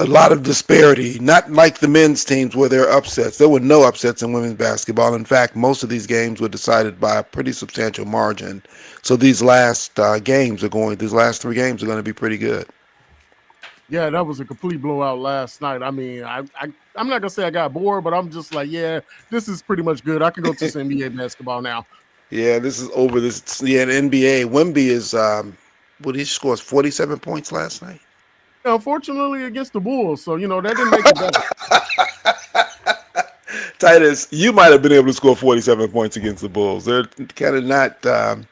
a lot of disparity, not like the men's teams where there are upsets. There were no upsets in women's basketball. In fact, most of these games were decided by a pretty substantial margin. So these last three games are going to be pretty good. Yeah, that was a complete blowout last night. I mean, I'm not gonna say I got bored, but I'm just like, yeah, this is pretty much good. I can go to some NBA basketball now. Yeah, this is over. This yeah, the NBA. Wemby is what he scores 47 points last night. Unfortunately, against the Bulls, so that didn't make it better. Titus, you might have been able to score 47 points against the Bulls. They're kind of not. They're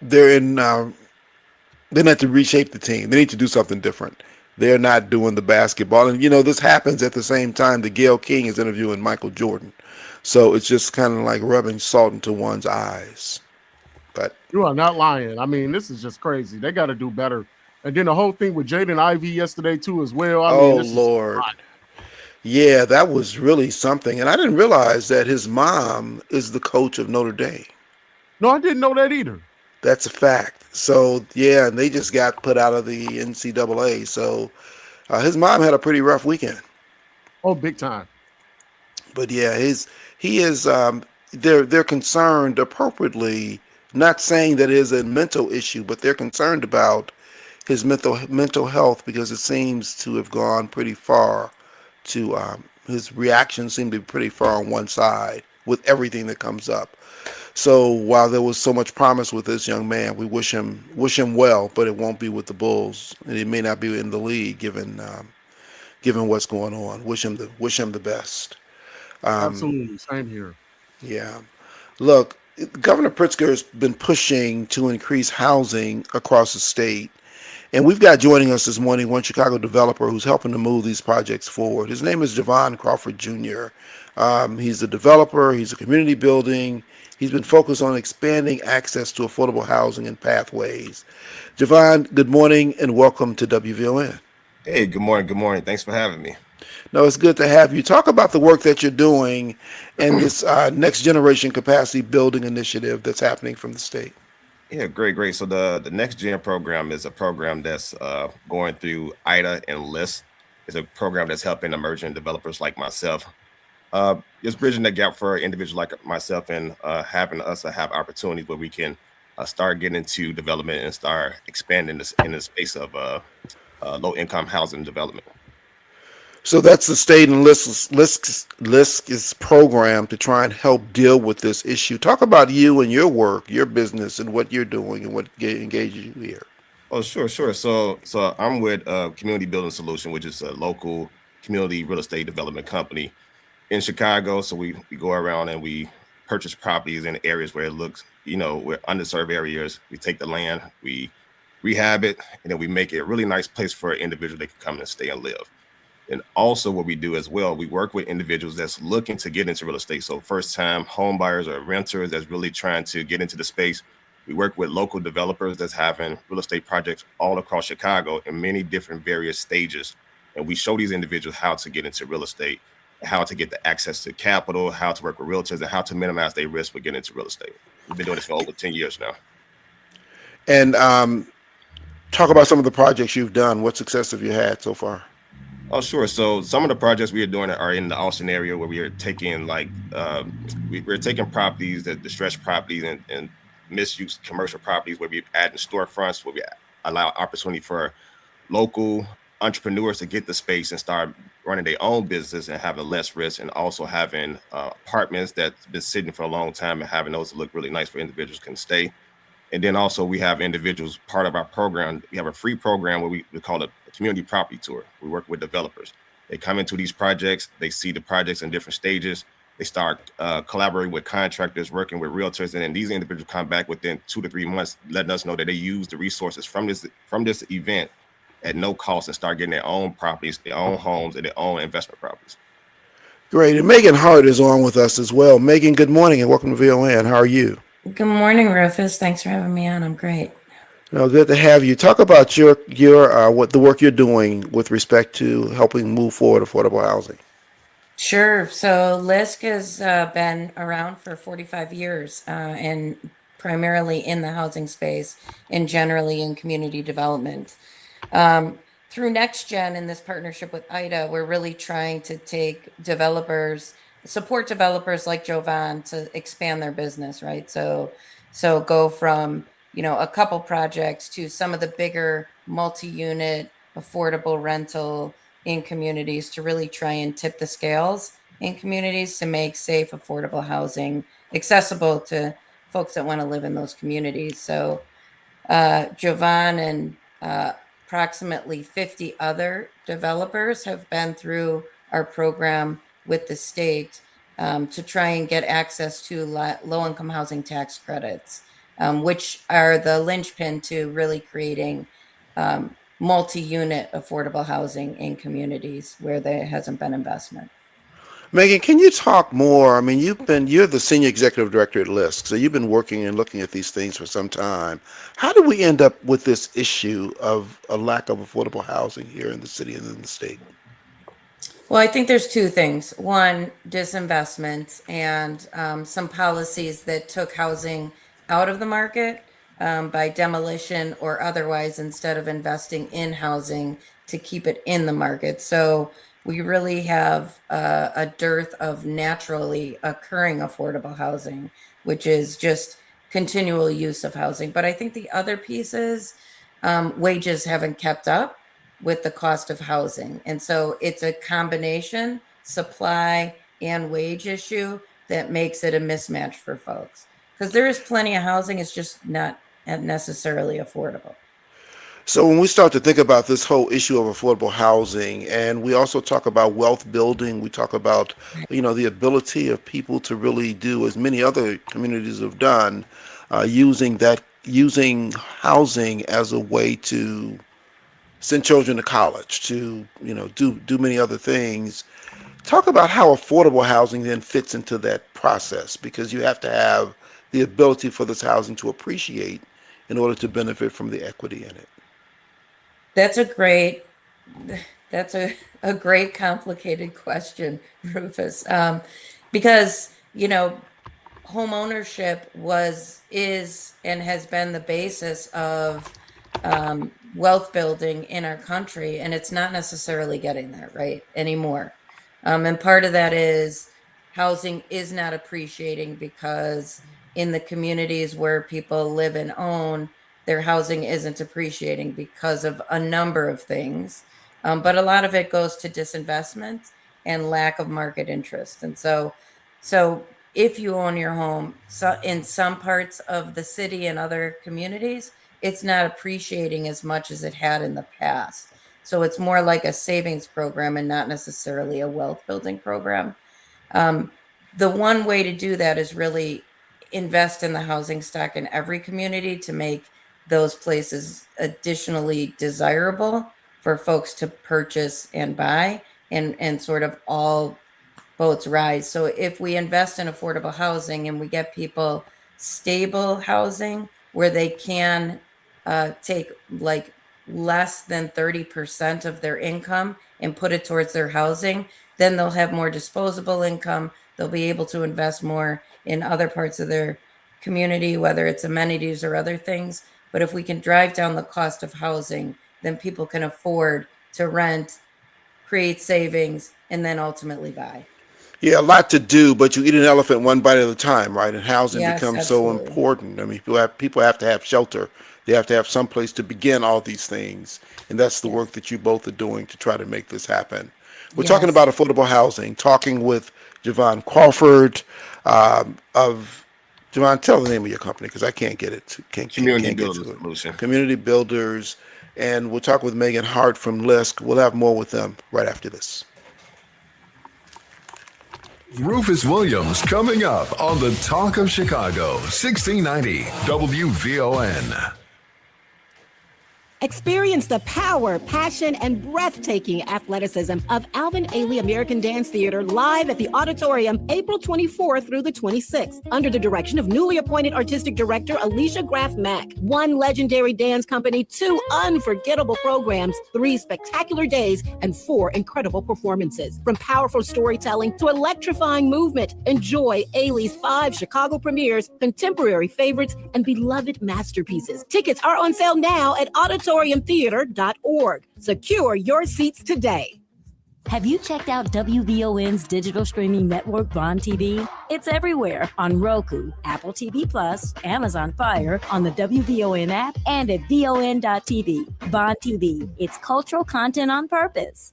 they're in. They need to reshape the team. They need to do something different. They're not doing the basketball, and this happens at the same time that Gail King is interviewing Michael Jordan. So it's just kind of like rubbing salt into one's eyes. But You are not lying. I mean, this is just crazy. They got to do better. And then the whole thing with Jaden Ivey yesterday too, as well. I mean, oh this is a Lord, lot. yeah, that was really something. And I didn't realize that his mom is the coach of Notre Dame. No, I didn't know that either. That's a fact. So yeah, and they just got put out of the NCAA. So his mom had a pretty rough weekend. Oh, big time. But yeah, his he is. They're concerned appropriately. Not saying that it is a mental issue, but they're concerned about his mental health because it seems to have gone pretty far. To his reactions seem to be pretty far on one side with everything that comes up. So while there was so much promise with this young man, we wish him well, but it won't be with the Bulls, and it may not be in the league given what's going on. Wish him the best. Um, Absolutely. Same here. yeah. Look, Governor Pritzker has been pushing to increase housing across the state. And we've got joining us this morning one Chicago developer who's helping to move these projects forward. His name is Javon Crawford Jr. He's a developer, he's a community building. He's been focused on expanding access to affordable housing and pathways. Javon, good morning and welcome to WVON. Hey, good morning. Good morning. Thanks for having me. No, it's good to have you. Talk about the work that you're doing and this next generation capacity building initiative that's happening from the state. Yeah, great, great. So the Next Gen program is a program that's going through IDA and LIST. It's a program that's helping emerging developers like myself. Just bridging the gap for individuals like myself and having us to have opportunities where we can start getting into development and start expanding this in the space of low income housing development. So that's the state and list is program to try and help deal with this issue. Talk about you and your work, your business, and what you're doing and what engages you here. Oh, sure, sure. So I'm with Community Building Solution, which is a local community real estate development company in Chicago. So we go around and we purchase properties in areas where it looks, we're underserved areas. We take the land, we rehab it, and then we make it a really nice place for an individual that can come and stay and live. And also what we do as well, we work with individuals that's looking to get into real estate. So first time home buyers or renters that's really trying to get into the space. We work with local developers that's having real estate projects all across Chicago in many different various stages. And we show these individuals how to get into real estate, how to get the access to capital, how to work with realtors, and how to minimize their risk with getting into real estate. We've been doing this for over 10 years now. And talk about some of the projects you've done. What success have you had so far? Oh, sure. So some of the projects we are doing are in the Austin area where we are taking we're taking properties, that distressed properties and misused commercial properties where we add in storefronts, where we allow opportunity for local entrepreneurs to get the space and start running their own business and having less risk, and also having apartments that's been sitting for a long time and having those look really nice for individuals can stay. And then also we have individuals part of our program. We have a free program where we call it a community property tour. We work with developers. They come into these projects, they see the projects in different stages. They start collaborating with contractors, working with realtors, and then these individuals come back within 2 to 3 months, letting us know that they use the resources from this event at no cost and start getting their own properties, their own homes, and their own investment properties. Great. And Megan Hart is on with us as well. Megan, good morning and welcome to VON. How are you? Good morning, Rufus. Thanks for having me on. I'm great. No, good to have you. Talk about your what the work you're doing with respect to helping move forward affordable housing. Sure. So LISC has been around for 45 years and primarily in the housing space and generally in community development. Through NextGen in this partnership with IDA, we're really trying to support developers like Jovan to expand their business, right? So go from, a couple projects to some of the bigger multi-unit affordable rental in communities to really try and tip the scales in communities to make safe, affordable housing accessible to folks that want to live in those communities. So Jovan and approximately 50 other developers have been through our program with the state to try and get access to low-income housing tax credits, which are the linchpin to really creating multi-unit affordable housing in communities where there hasn't been investment. Megan, can you talk more? I mean, you're the senior executive director at LISC, so you've been working and looking at these things for some time. How did we end up with this issue of a lack of affordable housing here in the city and in the state? Well, I think there's two things. One, disinvestment and some policies that took housing out of the market by demolition or otherwise instead of investing in housing to keep it in the market. So we really have a dearth of naturally occurring affordable housing, which is just continual use of housing. But I think the other piece is wages haven't kept up with the cost of housing. And so it's a combination supply and wage issue that makes it a mismatch for folks. Because there is plenty of housing, it's just not necessarily affordable. So when we start to think about this whole issue of affordable housing, and we also talk about wealth building, we talk about, the ability of people to really do, as many other communities have done, using housing as a way to send children to college, to, do many other things. Talk about how affordable housing then fits into that process, because you have to have the ability for this housing to appreciate in order to benefit from the equity in it. That's a great complicated question, Rufus. Because, home ownership is and has been the basis of wealth building in our country, and it's not necessarily getting there right anymore. And part of that is housing is not appreciating because in the communities where people live and own, their housing isn't appreciating because of a number of things. But a lot of it goes to disinvestment and lack of market interest. And so if you own your home, in some parts of the city and other communities, it's not appreciating as much as it had in the past. So it's more like a savings program and not necessarily a wealth building program. The one way to do that is really invest in the housing stock in every community to make those places additionally desirable for folks to purchase and buy, and sort of all boats rise. So if we invest in affordable housing and we get people stable housing where they can take like less than 30% of their income and put it towards their housing, then they'll have more disposable income. They'll be able to invest more in other parts of their community, whether it's amenities or other things. But if we can drive down the cost of housing, then people can afford to rent, create savings, and then ultimately buy. Yeah, a lot to do, but you eat an elephant one bite at a time, right? And housing Yes, becomes so absolutely. important. I mean, people have to have shelter. They have to have some place to begin all these things. And that's the Yes. work that you both are doing to try to make this happen. We're talking Yes. about affordable housing, talking with Jovan Crawford of Jovan, tell the name of your company because I can't get it. Community Can't get Builders to it. Solution. Community Builders. And we'll talk with Megan Hart from LISC. We'll have more with them right after this. Rufus Williams coming up on the Talk of Chicago, 1690 WVON. Experience the power, passion, and breathtaking athleticism of Alvin Ailey American Dance Theater live at the Auditorium April 24th through the 26th under the direction of newly appointed artistic director Alicia Graff Mack. One legendary dance company, 2 unforgettable programs, 3 spectacular days, and 4 incredible performances. From powerful storytelling to electrifying movement, enjoy Ailey's 5 Chicago premieres, contemporary favorites, and beloved masterpieces. Tickets are on sale now at Auditorium auditoriumtheater.org. Secure your seats today. Have you checked out WVON's digital streaming network, Bond TV? It's everywhere on Roku, Apple TV Plus, Amazon Fire, on the WVON app, and at VON.TV. Bond TV, it's cultural content on purpose.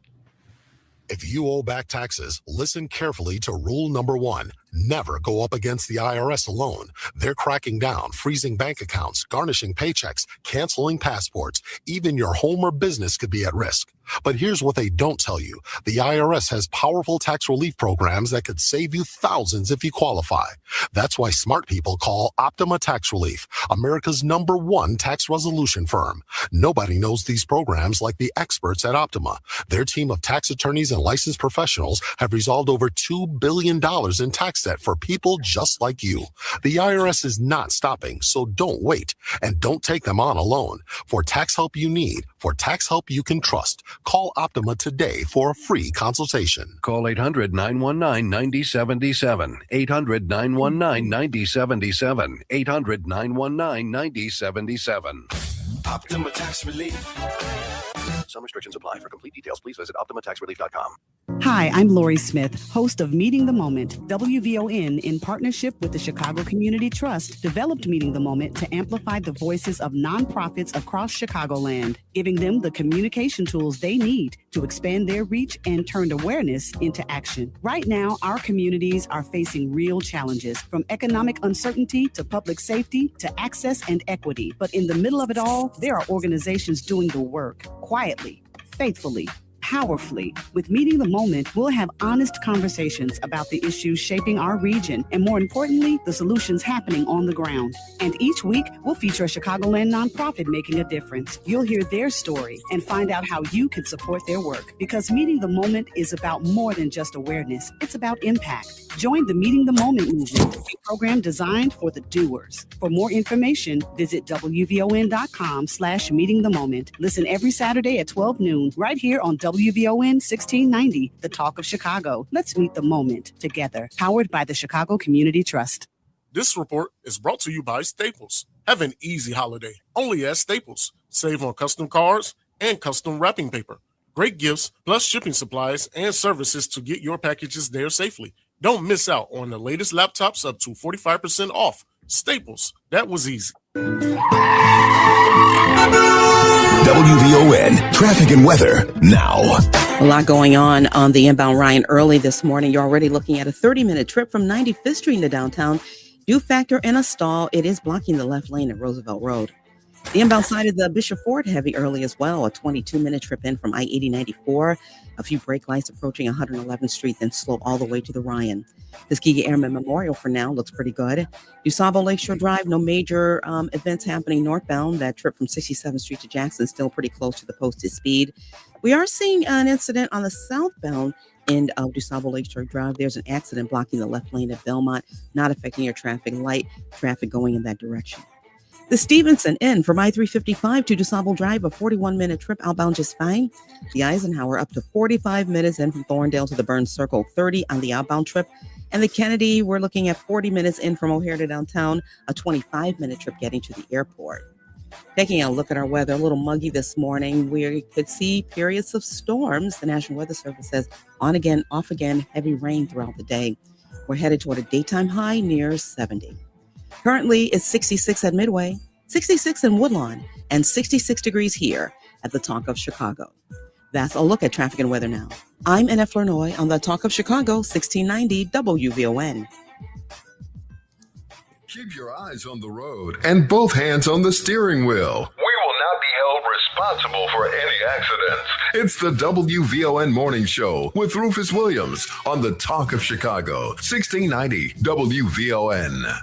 If you owe back taxes, listen carefully to rule number 1. Never go up against the IRS alone. They're cracking down, freezing bank accounts, garnishing paychecks, canceling passports. Even your home or business could be at risk. But here's what they don't tell you. The IRS has powerful tax relief programs that could save you thousands if you qualify. That's why smart people call Optima Tax Relief, America's #1 tax resolution firm. Nobody knows these programs like the experts at Optima. Their team of tax attorneys and licensed professionals have resolved over $2 billion in tax debt for people just like you. The IRS is not stopping, so don't wait. And don't take them on alone. For tax help you need, for tax help you can trust, call Optima today for a free consultation. Call 800-919-9077. 800-919-9077. 800-919-9077. Optima Tax Relief. Some restrictions apply. For complete details, please visit OptimaTaxRelief.com. Hi, I'm Lori Smith, host of Meeting the Moment. WVON, in partnership with the Chicago Community Trust, developed Meeting the Moment to amplify the voices of nonprofits across Chicagoland, giving them the communication tools they need to expand their reach and turn awareness into action. Right now, our communities are facing real challenges, from economic uncertainty to public safety to access and equity. But in the middle of it all, there are organizations doing the work quietly, faithfully, powerfully. With Meeting the Moment, we'll have honest conversations about the issues shaping our region and, more importantly, the solutions happening on the ground. And each week, we'll feature a Chicagoland nonprofit making a difference. You'll hear their story and find out how you can support their work. Because Meeting the Moment is about more than just awareness. It's about impact. Join the Meeting the Moment movement, a program designed for the doers. For more information, visit WVON.com/Meeting the Moment. Listen every Saturday at 12 noon, right here on WVON 1690, the talk of Chicago. Let's meet the moment together. Powered by the Chicago Community Trust. This report is brought to you by Staples. Have an easy holiday, only at Staples. Save on custom cards and custom wrapping paper. Great gifts, plus shipping supplies and services to get your packages there safely. Don't miss out on the latest laptops up to 45% off. Staples, that was easy. WVON traffic and weather now. A lot going on the inbound Ryan early this morning. You're already looking at a 30-minute trip from 95th Street into downtown. Do factor in a stall. It is blocking the left lane at Roosevelt Road. The inbound side of the Bishop Ford heavy early as well. A 22-minute trip in from I-80-94. A few brake lights approaching 111th Street, then slow all the way to the Ryan. Tuskegee Airmen Memorial for now looks pretty good. DuSable Lakeshore Drive, no major events happening northbound. That trip from 67th Street to Jackson still pretty close to the posted speed. We are seeing an incident on the southbound end of DuSable Lakeshore Drive. There's an accident blocking the left lane at Belmont, not affecting your traffic light, traffic going in that direction. The Stevenson Inn from I-355 to DuSable Drive, a 41-minute trip outbound just fine. The Eisenhower up to 45 minutes in from Thorndale to the Burns Circle, 30 on the outbound trip. And the Kennedy, we're looking at 40 minutes in from O'Hare to downtown, a 25-minute trip getting to the airport. Taking a look at our weather, a little muggy this morning. We could see periods of storms. The National Weather Service says on again, off again, heavy rain throughout the day. We're headed toward a daytime high near 70. Currently, it's 66 at Midway, 66 in Woodlawn, and 66 degrees here at the Talk of Chicago. That's a look at traffic and weather now. I'm Annette Flournoy on the Talk of Chicago, 1690 WVON. Keep your eyes on the road and both hands on the steering wheel. We will not be held responsible for any accidents. It's the WVON Morning Show with Rufus Williams on the Talk of Chicago, 1690 WVON.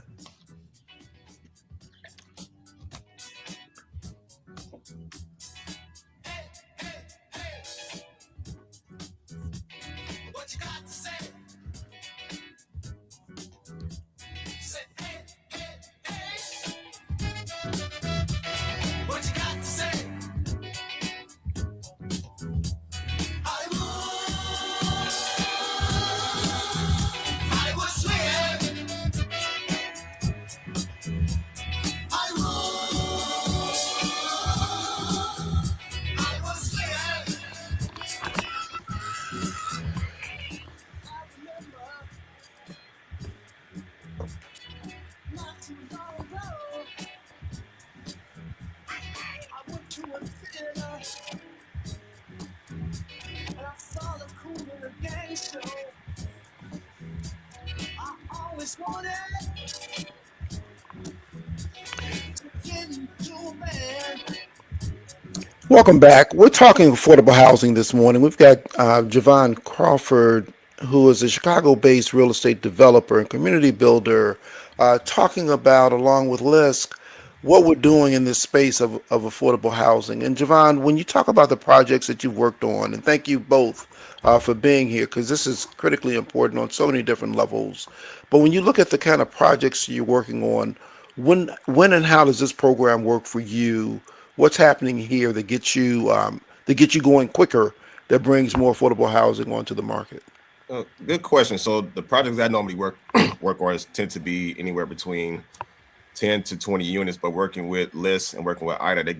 Welcome back. We're talking affordable housing this morning. We've got Javon Crawford, who is a Chicago-based real estate developer and community builder, talking about, along with Lisk, what we're doing in this space of affordable housing. And Javon, when you talk about the projects that you've worked on, and thank you both for being here, because this is critically important on so many different levels. But when you look at the kind of projects you're working on, when and how does this program work for you? What's happening here that gets you going quicker, that brings more affordable housing onto the market? Good question. So the projects I normally work on tend to be anywhere between 10 to 20 units, but working with Lists and working with IDA,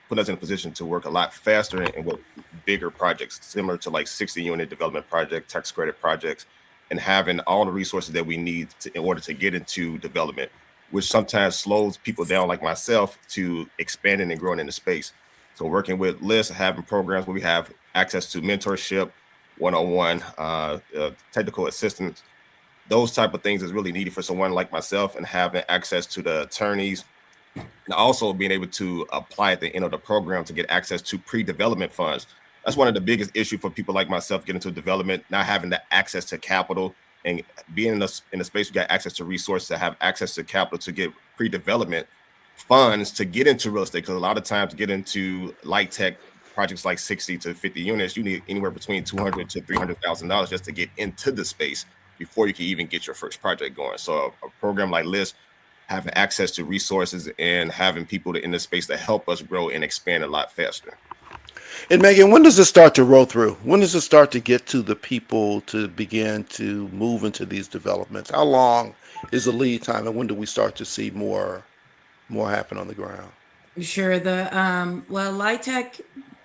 put us in a position to work a lot faster and with bigger projects, similar to like 60-unit development project, tax credit projects, and having all the resources that we need in order to get into development, which sometimes slows people down like myself to expanding and growing in the space. So working with Lists, having programs where we have access to mentorship, one-on-one technical assistance, those type of things is really needed for someone like myself, and having access to the attorneys, and also being able to apply at the end of the program to get access to pre-development funds. That's one of the biggest issues for people like myself getting into development, not having the access to capital, and being in the space, we got access to resources, to have access to capital to get pre-development funds to get into real estate. Because a lot of times to get into light tech projects like 60 to 50 units, you need anywhere between $200,000 to $300,000 just to get into the space before you can even get your first project going. So a program like this, having access to resources and having people in the space to help us grow and expand a lot faster. And Megan, when does this start to roll through? When does it start to get to the people to begin to move into these developments? How long is the lead time, and when do we start to see more happen on the ground? Sure. The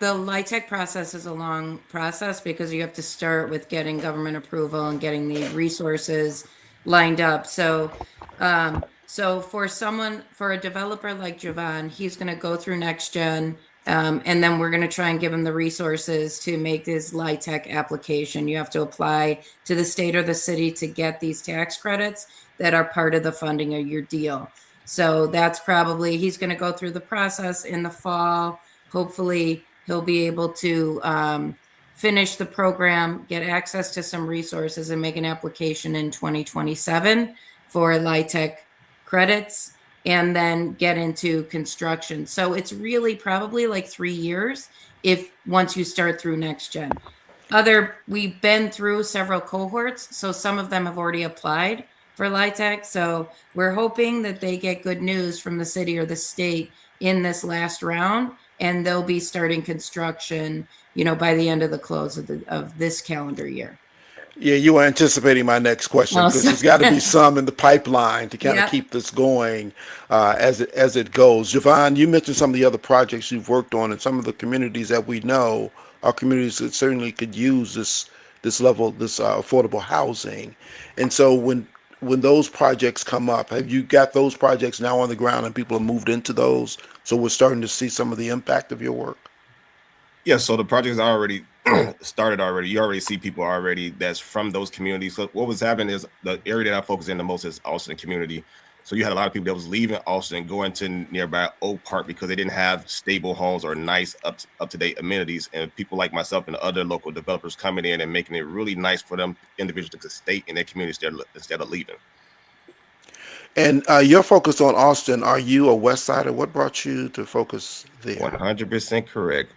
LIHTC process is a long process because you have to start with getting government approval and getting the resources lined up. So for a developer like Javon, he's going to go through Next Gen, and then we're going to try and give him the resources to make his LIHTC application. You have to apply to the state or the city to get these tax credits that are part of the funding of your deal. So that's he's going to go through the process in the fall. Hopefully he'll be able to finish the program, get access to some resources, and make an application in 2027 for LIHTC credits, and then get into construction. So it's really probably like 3 years once you start through Next Gen. We've been through several cohorts, so some of them have already applied for LIHTC. So we're hoping that they get good news from the city or the state in this last round, and they'll be starting construction, by the end of the close of this calendar year. Yeah, you were anticipating my next question, because there's got to be some in the pipeline to kind of keep this going as it goes. Javon, you mentioned some of the other projects you've worked on, and some of the communities that we know are communities that certainly could use this affordable housing. And so when those projects come up, have you got those projects now on the ground and people have moved into those? So we're starting to see some of the impact of your work? Yeah, so the projects are already started already. You already see people already that's from those communities. So what was happening is the area that I focus in the most is Austin community. So you had a lot of people that was leaving Austin, going to nearby Oak Park because they didn't have stable homes or nice up-to-date amenities. And people like myself and other local developers coming in and making it really nice for them individuals to stay in their community instead of leaving. And you're focused on Austin. Are you a West Sider? What brought you to focus there? 100% correct.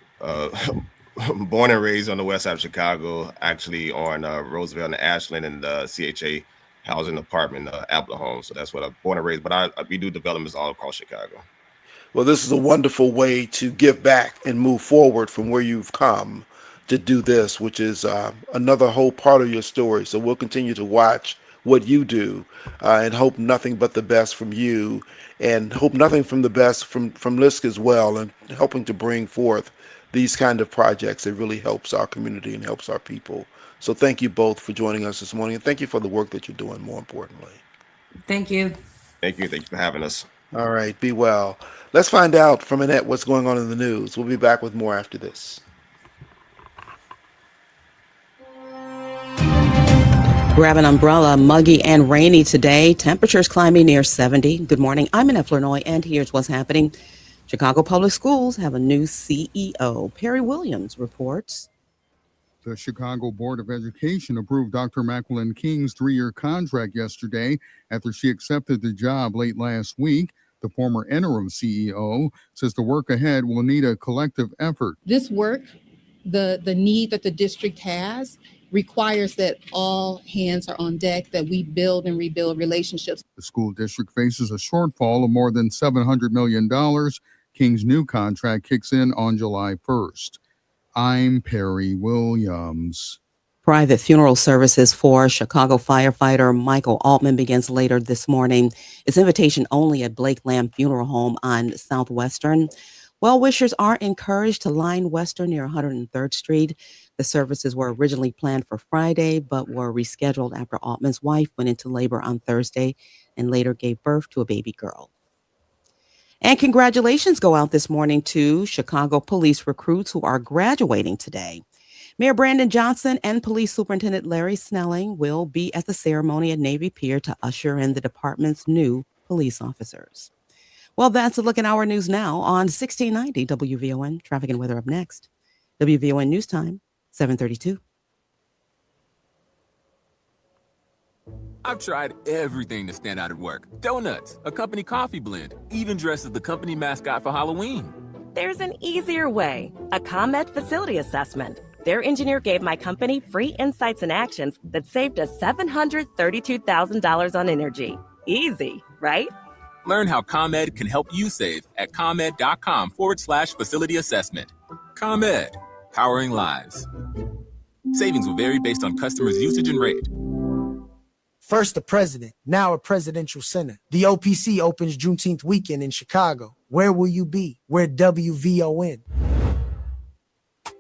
Born and raised on the west side of Chicago, actually on Roosevelt and Ashland and the CHA housing apartment, Apple Homes. So that's what I'm born and raised. But we do developments all across Chicago. Well, this is a wonderful way to give back and move forward from where you've come to do this, which is another whole part of your story. So we'll continue to watch what you do and hope nothing but the best from you, and hope nothing from the best from Lisk as well, and helping to bring forth these kind of projects that really helps our community and helps our people. So thank you both for joining us this morning, and thank you for the work that you're doing, more importantly. Thank you. Thank you for having us. All right, be well. Let's find out from Annette what's going on in the news. We'll be back with more after this. Grab an umbrella, muggy and rainy today. Temperatures climbing near 70. Good morning. I'm Annette Flournoy, and here's what's happening. Chicago Public Schools have a new CEO. Perry Williams reports. The Chicago Board of Education approved Dr. Macklin King's 3-year contract yesterday after she accepted the job late last week. The former interim CEO says the work ahead will need a collective effort. This work, the need that the district has, requires that all hands are on deck, that we build and rebuild relationships. The school district faces a shortfall of more than $700 million. King's new contract kicks in on July 1st. I'm Perry Williams. Private funeral services for Chicago firefighter Michael Altman begins later this morning. It's invitation only at Blake Lamb Funeral Home on Southwestern. Well-wishers are encouraged to line Western near 103rd Street. The services were originally planned for Friday, but were rescheduled after Altman's wife went into labor on Thursday and later gave birth to a baby girl. And congratulations go out this morning to Chicago police recruits who are graduating today. Mayor Brandon Johnson and Police Superintendent Larry Snelling will be at the ceremony at Navy Pier to usher in the department's new police officers. Well, that's a look at our news now on 1690 WVON. Traffic and weather up next. WVON News Time, 7:32. I've tried everything to stand out at work. Donuts, a company coffee blend, even dressed as the company mascot for Halloween. There's an easier way, a ComEd facility assessment. Their engineer gave my company free insights and actions that saved us $732,000 on energy. Easy, right? Learn how ComEd can help you save at ComEd.com/facility assessment. ComEd, powering lives. Savings will vary based on customers' usage and rate. First the president, now a presidential center. The OPC opens Juneteenth weekend in Chicago. Where will you be? We're WVON.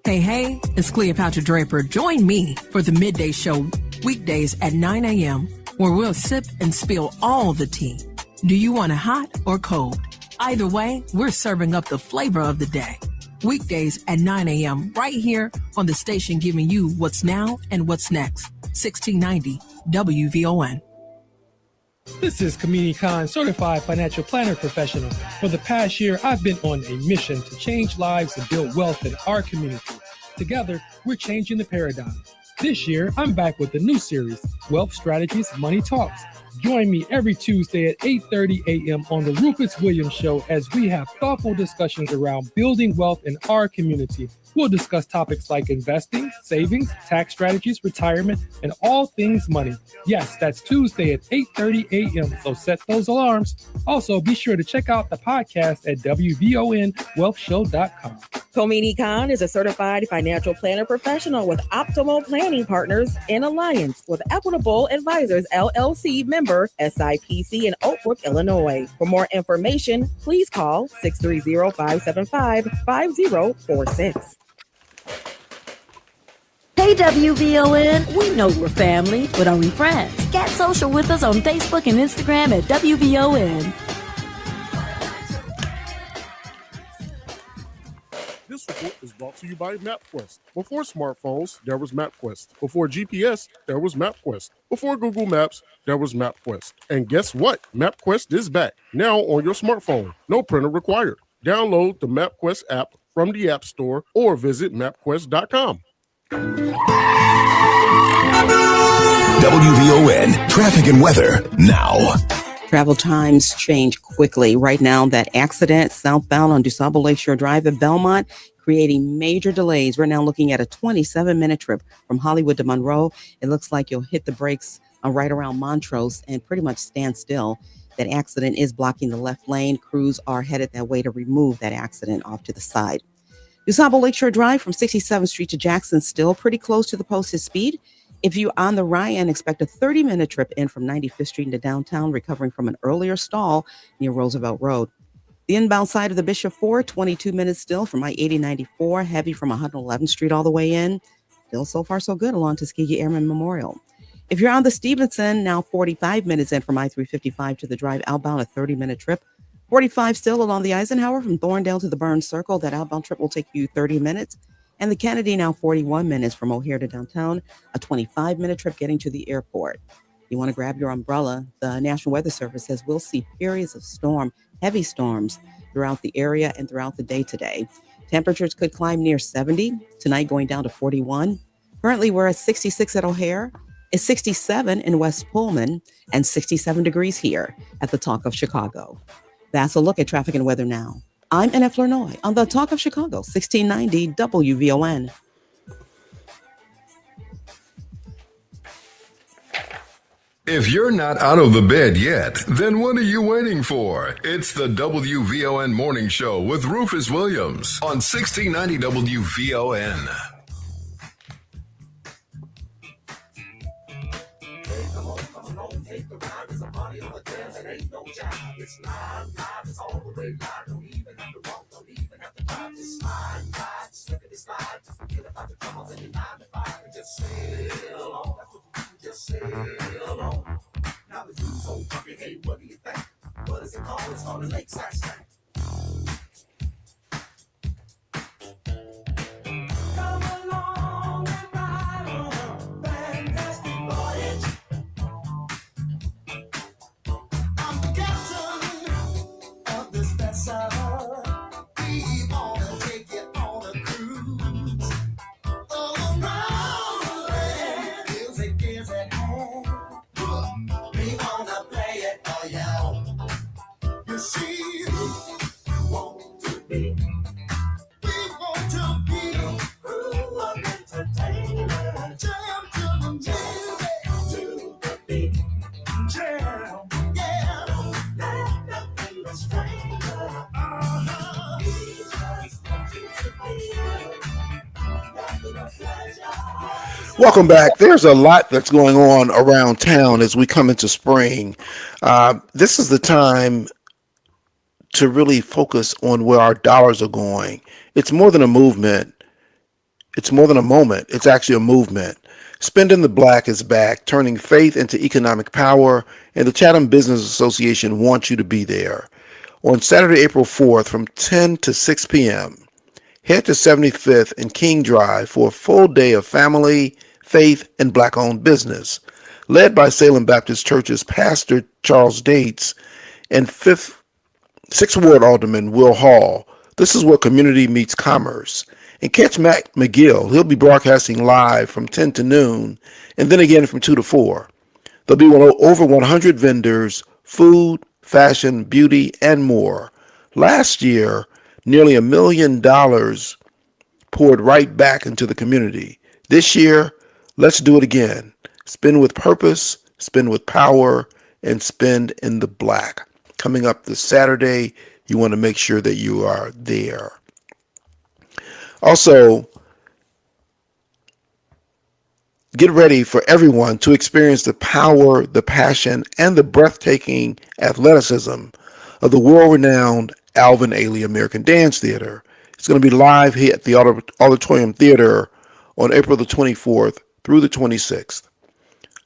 Hey, it's Cleopatra Draper. Join me for the Midday Show, weekdays at 9 a.m., where we'll sip and spill all the tea. Do you want it hot or cold? Either way, we're serving up the flavor of the day. Weekdays at 9 a.m. right here on the station giving you what's now and what's next. 1690 WVON. This is Kamini Khan, certified financial planner professional. For the past year, I've been on a mission to change lives and build wealth in our community. Together, we're changing the paradigm. This year, I'm back with a new series, Wealth Strategies, Money Talks. Join me every Tuesday at 8:30 a.m. on the Rufus Williams Show as we have thoughtful discussions around building wealth in our community. We'll discuss topics like investing, savings, tax strategies, retirement, and all things money. Yes, that's Tuesday at 8:30 a.m., so set those alarms. Also, be sure to check out the podcast at WVONWealthShow.com. Komini Khan is a certified financial planner professional with Optimal Planning Partners in alliance with Equitable Advisors, LLC member SIPC in Oak Brook, Illinois. For more information, please call 630-575-5046. Hey WVON, we know we're family, but are we friends? Get social with us on Facebook and Instagram at WVON. This report is brought to you by MapQuest. Before smartphones, there was MapQuest. Before GPS, there was MapQuest. Before Google Maps, there was MapQuest. And guess what? MapQuest is back, now on your smartphone. No printer required. Download the MapQuest app from the App Store or visit mapquest.com. WVON traffic and weather now. Travel times change quickly. Right now, that accident southbound on DuSable Lakeshore Drive at Belmont, creating major delays. We're now looking at a 27-minute trip from Hollywood to Monroe. It looks like you'll hit the brakes right around Montrose and pretty much stand still. That accident is blocking the left lane. Crews are headed that way to remove that accident off to the side. DuSable Lakeshore Drive from 67th Street to Jackson, still pretty close to the posted speed. If you're on the Ryan, expect a 30-minute trip in from 95th Street into downtown, recovering from an earlier stall near Roosevelt Road. The inbound side of the Bishop 4, 22 minutes still from I-80-94, heavy from 111th Street all the way in. Still so far so good along Tuskegee Airmen Memorial. If you're on the Stevenson, now 45 minutes in from I-355 to the drive outbound, a 30-minute trip. 45 still along the Eisenhower from Thorndale to the Burns Circle. That outbound trip will take you 30 minutes. And the Kennedy, now 41 minutes from O'Hare to downtown, a 25-minute trip getting to the airport. You want to grab your umbrella. The National Weather Service says we'll see periods of heavy storms throughout the area and throughout the day today. Temperatures could climb near 70, tonight going down to 41. Currently, we're at 66 at O'Hare. It's 67 in West Pullman and 67 degrees here at the Talk of Chicago. That's a look at traffic and weather now. I'm Annette Flournoy on the Talk of Chicago, 1690 WVON. If you're not out of the bed yet, then what are you waiting for? It's the WVON Morning Show with Rufus Williams on 1690 WVON. It's live, it's all the way live. Don't even have to walk, don't even have to drive. Just slide, slip it, slide. Just forget about the troubles and your 9 to 5 and just sail on. That's what you do, just sail on. Now the dude's so funky, hey, what do you think? What is it called? It's called a lakeside stank. Come along and ride on a fantastic voyage. I'm the captain of this vessel. We wanna take you on a cruise. All around the land, music is at hand. We wanna play it for you. You see, we want to be crew of entertainment. Jam to the music, to the beat. Jam, yeah. Let nothing restrain us. We just want you to feel nothing but pleasure. Welcome back. There's a lot that's going on around town as we come into spring. This is the time to really focus on where our dollars are going. It's more than a movement. It's more than a moment. It's actually a movement. Spend in the Black is back, turning faith into economic power, and the Chatham Business Association wants you to be there. On Saturday, April 4th from 10 to 6 p.m., head to 75th and King Drive for a full day of family, faith, and Black-owned business. Led by Salem Baptist Church's Pastor Charles Dates and 6th Ward Alderman Will Hall. This is where community meets commerce. And catch Matt McGill. He'll be broadcasting live from 10 to noon and then again from 2 to 4. There'll be over 100 vendors, food, fashion, beauty, and more. Last year, nearly $1 million poured right back into the community. This year, let's do it again. Spend with purpose, spend with power, and spend in the Black. Coming up this Saturday, you want to make sure that you are there. Also, get ready for everyone to experience the power, the passion, and the breathtaking athleticism of the world-renowned Alvin Ailey American Dance Theater. It's going to be live here at the Auditorium Theater on April the 24th through the 26th.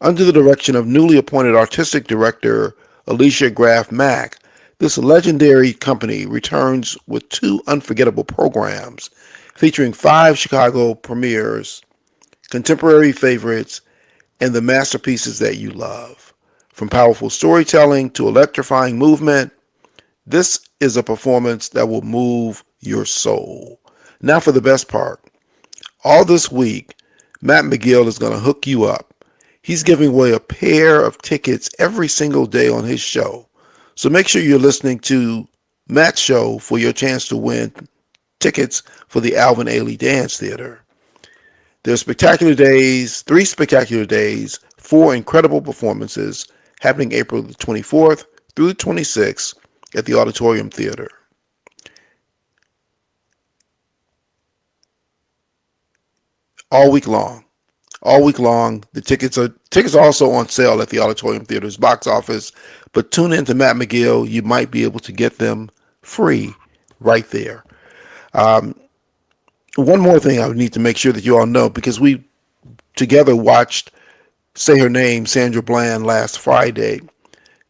Under the direction of newly appointed artistic director Alicia Graff Mack, this legendary company returns with 2 unforgettable programs featuring 5 Chicago premieres, contemporary favorites, and the masterpieces that you love. From powerful storytelling to electrifying movement, this is a performance that will move your soul. Now for the best part. All this week, Matt McGill is going to hook you up. He's giving away a pair of tickets every single day on his show. So make sure you're listening to Matt's show for your chance to win tickets for the Alvin Ailey Dance Theater. There's spectacular days, 3 spectacular days, 4 incredible performances happening April the 24th through the 26th at the Auditorium Theater. All week long. The tickets are also on sale at the Auditorium Theater's box office, but tune in to Matt McGill. You might be able to get them free right there. One more thing I would need to make sure that you all know, because we together watched Say Her Name, Sandra Bland, last Friday.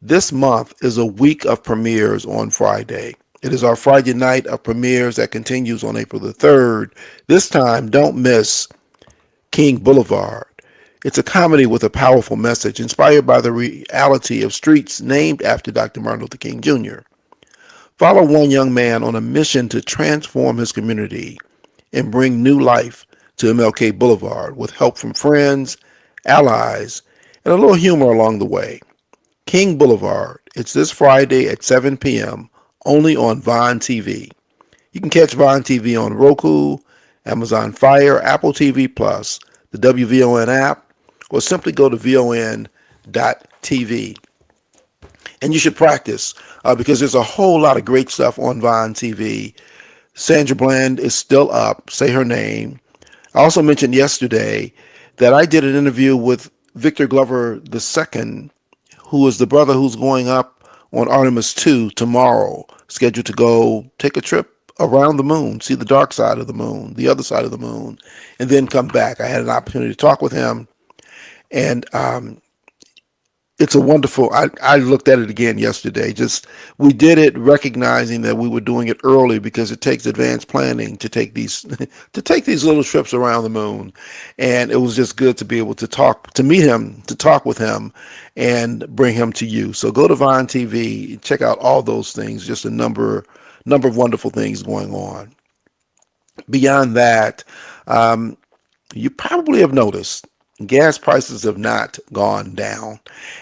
This month is a week of premieres on Friday. It is our Friday night of premieres that continues on April the 3rd. This time, don't miss King Boulevard. It's a comedy with a powerful message inspired by the reality of streets named after Dr. Martin Luther King Jr. Follow one young man on a mission to transform his community and bring new life to MLK Boulevard with help from friends, allies, and a little humor along the way. King Boulevard. It's this Friday at 7 p.m. only on Vine TV. You can catch Vine TV on Roku, Amazon Fire, Apple TV Plus, the WVON app, or simply go to von.tv. And you should practice because there's a whole lot of great stuff on Vine TV. Sandra Bland is still up. Say her name. I also mentioned yesterday that I did an interview with Victor Glover II, who is the brother who's going up on Artemis 2 tomorrow, scheduled to go take a trip around the moon, see the dark side of the moon, the other side of the moon, and then come back. I had an opportunity to talk with him, and it's a wonderful, I looked at it again yesterday. Just, we did it recognizing that we were doing it early because it takes advanced planning to take these to take these little trips around the moon. And it was just good to be able to talk, to meet him, to talk with him and bring him to you. So go to Vine TV, check out all those things, just a number of wonderful things going on. Beyond that, you probably have noticed gas prices have not gone down.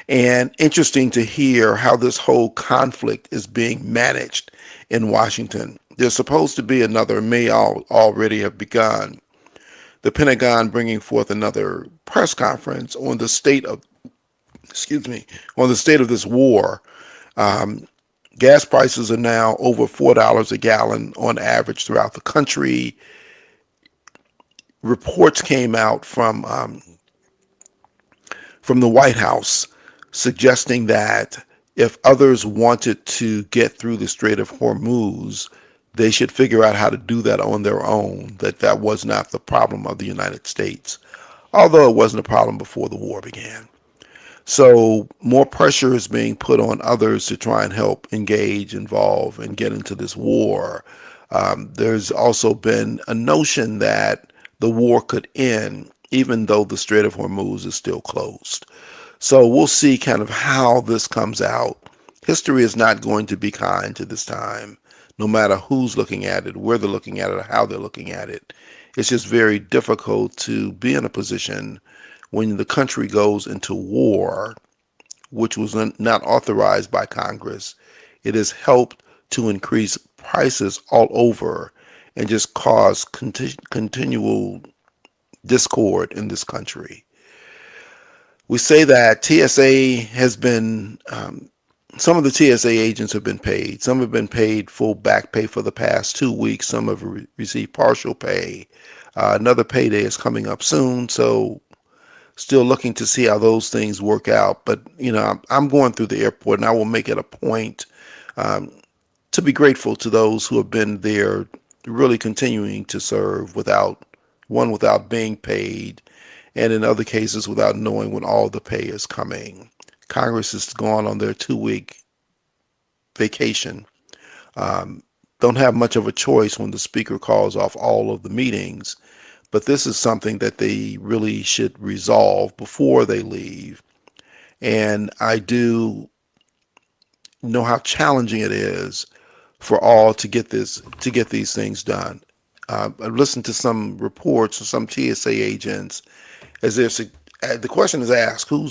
And interesting to hear how this whole conflict is being managed in Washington. There's supposed to be another, may already have begun, the Pentagon bringing forth another press conference on the state of, on the state of this war. Gas prices are now over $4 a gallon on average throughout the country. Reports came out from the White House suggesting that if others wanted to get through the Strait of Hormuz, they should figure out how to do that on their own, that was not the problem of the United States, although it wasn't a problem before the war began. So more pressure is being put on others to try and help engage, involve, and get into this war. There's also been a notion that the war could end even though the Strait of Hormuz is still closed. So we'll see kind of how this comes out. History is not going to be kind to this time, no matter who's looking at it, where they're looking at it, or how they're looking at it. It's just very difficult to be in a position when the country goes into war, which was not authorized by Congress. It has helped to increase prices all over and just cause continual discord in this country. We say that TSA has been, some of the TSA agents have been paid. Some have been paid full back pay for the past 2 weeks. Some have received partial pay. Another payday is coming up soon. So still looking to see how those things work out. But, I'm going through the airport and I will make it a point to be grateful to those who have been there, really continuing to serve without being paid, and in other cases without knowing when all the pay is coming. Congress has gone on their 2-week vacation. Don't have much of a choice when the speaker calls off all of the meetings, but this is something that they really should resolve before they leave. And I do know how challenging it is for all to get these things done. I've listened to some reports of some TSA agents as if the question is asked, who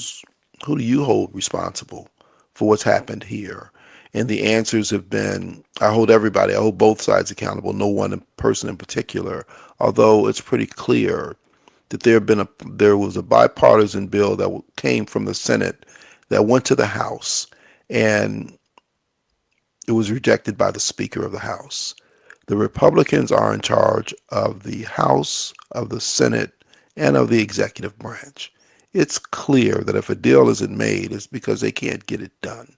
do you hold responsible for what's happened here? And the answers have been, I hold both sides accountable, no one person in particular, although it's pretty clear that there was a bipartisan bill that came from the Senate that went to the House, and it was rejected by the Speaker of the House. The Republicans are in charge of the House, of the Senate, and of the executive branch. It's clear that if a deal isn't made, it's because they can't get it done.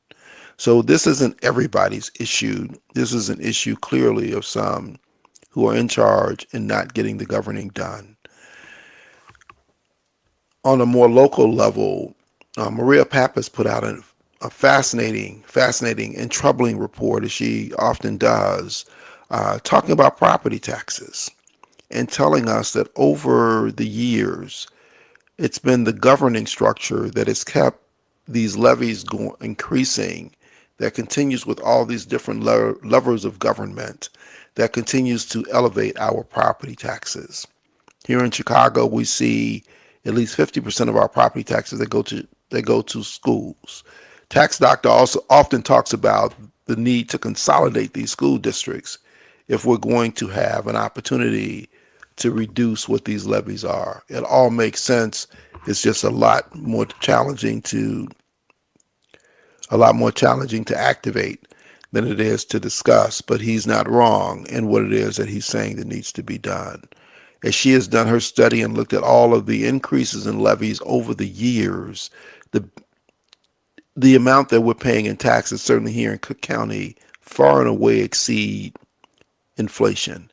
So this isn't everybody's issue. This is an issue clearly of some who are in charge and not getting the governing done. On a more local level, Maria Pappas put out a fascinating and troubling report, as she often does, talking about property taxes and telling us that over the years, it's been the governing structure that has kept these levies increasing, that continues with all these different levers of government, that continues to elevate our property taxes. Here in Chicago, we see at least 50% of our property taxes that go to schools. Tax Doctor also often talks about the need to consolidate these school districts if we're going to have an opportunity to reduce what these levies are. It all makes sense. It's just a lot more challenging to activate than it is to discuss, but he's not wrong in what it is that he's saying that needs to be done. As she has done her study and looked at all of the increases in levies over the years, the amount that we're paying in taxes, certainly here in Cook County, far and away exceed inflation.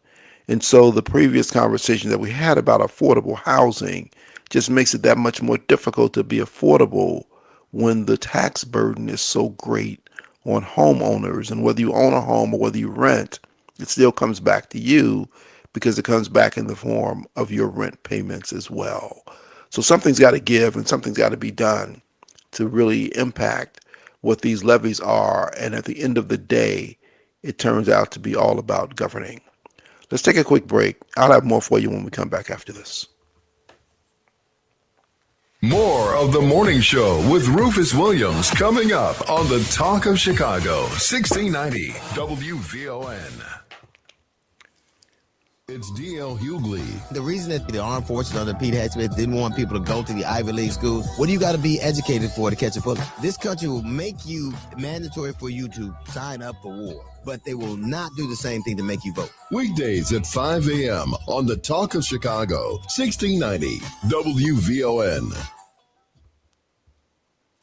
And so the previous conversation that we had about affordable housing just makes it that much more difficult to be affordable when the tax burden is so great on homeowners. And whether you own a home or whether you rent, it still comes back to you because it comes back in the form of your rent payments as well. So something's got to give and something's got to be done to really impact what these levies are. And at the end of the day, it turns out to be all about governing. Let's take a quick break. I'll have more for you when we come back after this. More of the morning show with Rufus Williams coming up on the Talk of Chicago, 1690 WVON. It's D.L. Hughley. The reason that the armed forces under Pete Hegseth didn't want people to go to the Ivy League schools, what do you got to be educated for to catch a bullet? This country will make you mandatory for you to sign up for war, but they will not do the same thing to make you vote. Weekdays at 5 a.m. on the Talk of Chicago, 1690 WVON.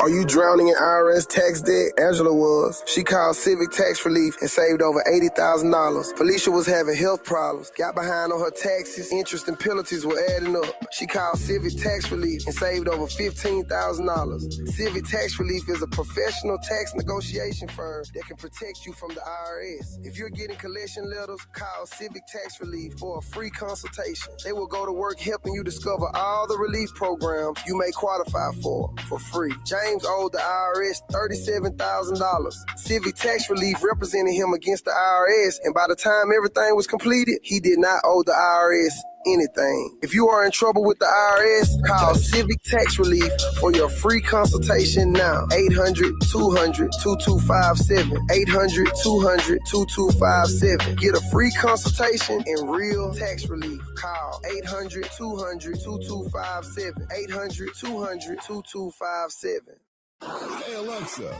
Are you drowning in IRS tax debt? Angela was. She called Civic Tax Relief and saved over $80,000. Felicia was having health problems, got behind on her taxes, interest and penalties were adding up. She called Civic Tax Relief and saved over $15,000. Civic Tax Relief is a professional tax negotiation firm that can protect you from the IRS. If you're getting collection letters, call Civic Tax Relief for a free consultation. They will go to work helping you discover all the relief programs you may qualify for free. James owed the IRS $37,000. Civic Tax Relief represented him against the IRS, and by the time everything was completed, he did not owe the IRS anything. If you are in trouble with the IRS, call Civic Tax Relief for your free consultation now. 800-200-2257. 800-200-2257. Get a free consultation and real tax relief. Call 800-200-2257. 800-200-2257. Hey Alexa,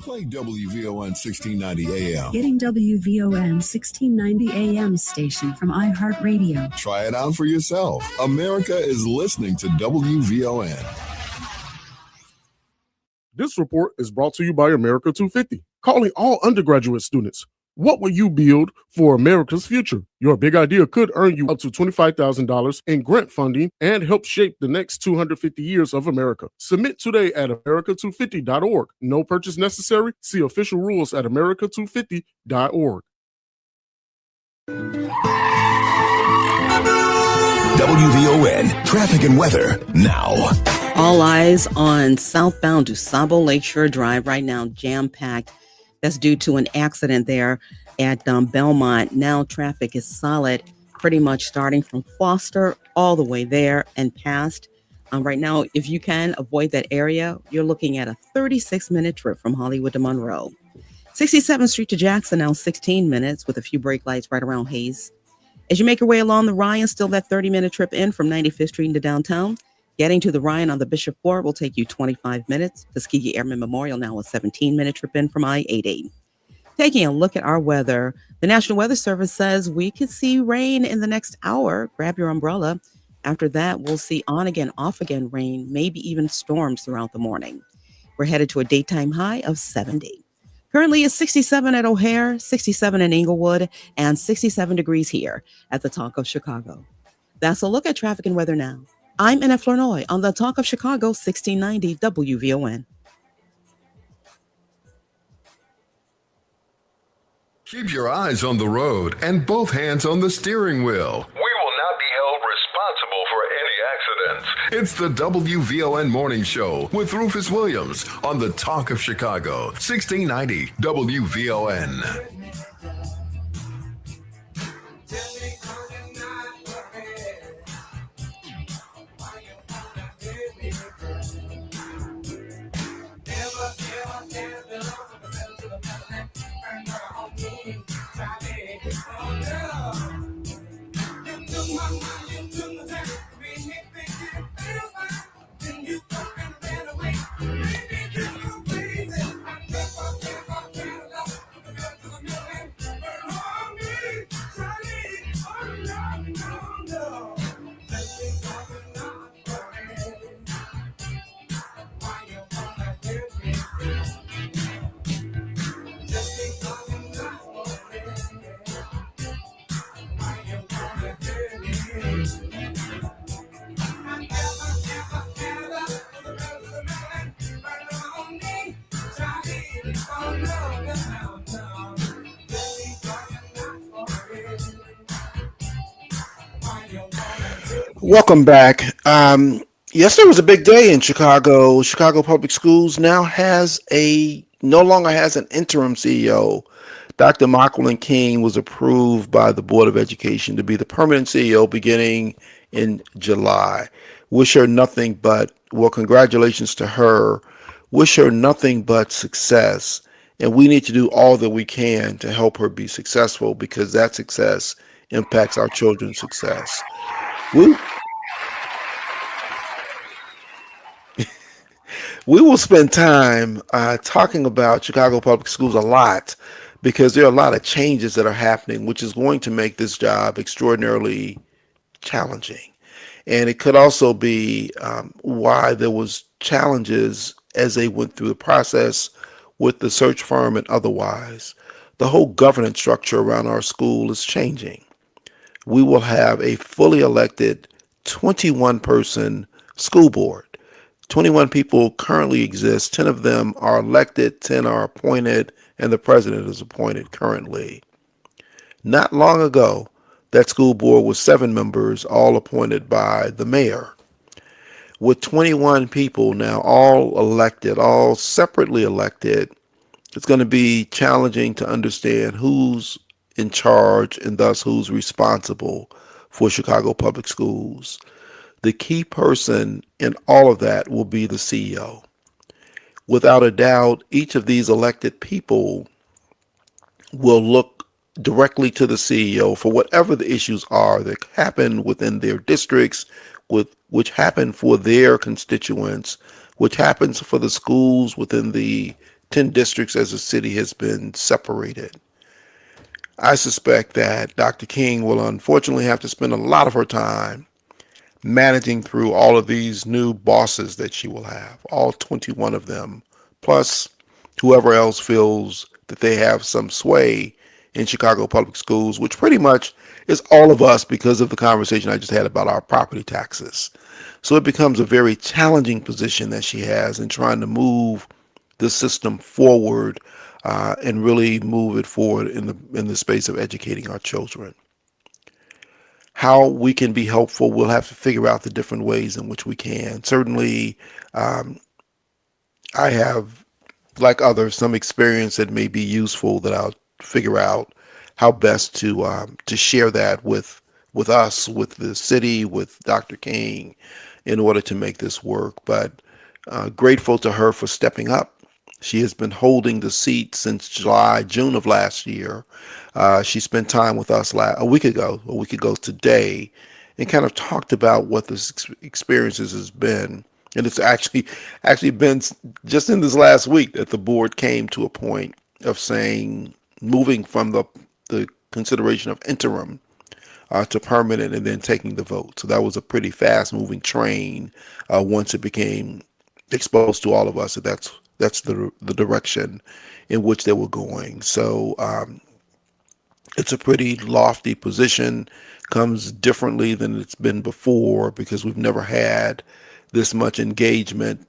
play WVON 1690 AM. Getting WVON 1690 AM station from iHeartRadio. Try it out for yourself. America is listening to WVON. This report is brought to you by America 250, calling all undergraduate students. What will you build for America's future? Your big idea could earn you up to $25,000 in grant funding and help shape the next 250 years of America. Submit today at america250.org. No purchase necessary. See official rules at america250.org. WVON traffic and weather now. All eyes on southbound DuSable Lakeshore Drive right now, jam-packed. That's due to an accident there at Belmont. Now traffic is solid, pretty much starting from Foster all the way there and past. Right now, if you can avoid that area, you're looking at a 36-minute trip from Hollywood to Monroe. 67th Street to Jackson, now 16 minutes with a few brake lights right around Hayes. As you make your way along the Ryan, still that 30-minute trip in from 95th Street into downtown. Getting to the Ryan on the Bishop Ford will take you 25 minutes. Tuskegee Airmen Memorial now a 17-minute trip in from I-88. Taking a look at our weather, the National Weather Service says we could see rain in the next hour. Grab your umbrella. After that, we'll see on again, off again rain, maybe even storms throughout the morning. We're headed to a daytime high of 70. Currently it's 67 at O'Hare, 67 in Inglewood, and 67 degrees here at the Talk of Chicago. That's a look at traffic and weather now. I'm Annette Flournoy on the Talk of Chicago, 1690 WVON. Keep your eyes on the road and both hands on the steering wheel. We will not be held responsible for any accidents. It's the WVON Morning Show with Rufus Williams on the Talk of Chicago, 1690 WVON. Welcome back. Yesterday was a big day in Chicago. Chicago Public Schools now no longer has an interim CEO. Dr. Macklin King was approved by the Board of Education to be the permanent CEO beginning in July. Wish her nothing but, well, congratulations to her. Wish her nothing but success. And we need to do all that we can to help her be successful because that success impacts our children's success. We will spend time talking about Chicago Public Schools a lot because there are a lot of changes that are happening, which is going to make this job extraordinarily challenging. And it could also be why there was challenges as they went through the process with the search firm and otherwise. The whole governance structure around our school is changing. We will have a fully elected 21-person school board. 21 people currently exist. 10 of them are elected, 10 are appointed, and the president is appointed currently. Not long ago, that school board was 7 members, all appointed by the mayor. With 21 people now all elected, all separately elected, it's going to be challenging to understand who's in charge and thus who's responsible for Chicago Public Schools. The key person in all of that will be the CEO. Without a doubt, each of these elected people will look directly to the CEO for whatever the issues are that happen within their districts, which happen for their constituents, which happens for the schools within the 10 districts as the city has been separated. I suspect that Dr. King will unfortunately have to spend a lot of her time managing through all of these new bosses that she will have, all 21 of them, plus whoever else feels that they have some sway in Chicago Public Schools, which pretty much is all of us because of the conversation I just had about our property taxes. So it becomes a very challenging position that she has in trying to move the system forward and really move it forward in the space of educating our children. How we can be helpful, we'll have to figure out the different ways in which we can. Certainly, I have, like others, some experience that may be useful that I'll figure out how best to share that with us, with the city, with Dr. King, in order to make this work. But grateful to her for stepping up. She has been holding the seat since June of last year. She spent time with us a week ago today, and kind of talked about what this experience has been. And it's actually been just in this last week that the board came to a point of saying, moving from the consideration of interim to permanent and then taking the vote. So that was a pretty fast moving train once it became exposed to all of us. So that's the direction in which they were going. So it's a pretty lofty position, comes differently than it's been before because we've never had this much engagement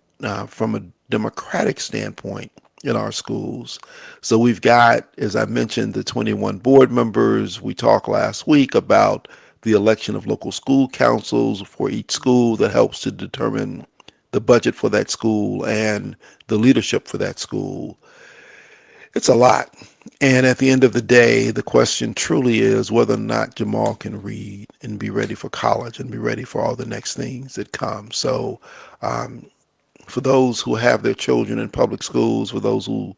from a democratic standpoint in our schools. So we've got, as I mentioned, the 21 board members. We talked last week about the election of local school councils for each school that helps to determine the budget for that school and the leadership for that school. It's a lot. And at the end of the day, the question truly is whether or not Jamal can read and be ready for college and be ready for all the next things that come. So for those who have their children in public schools, for those who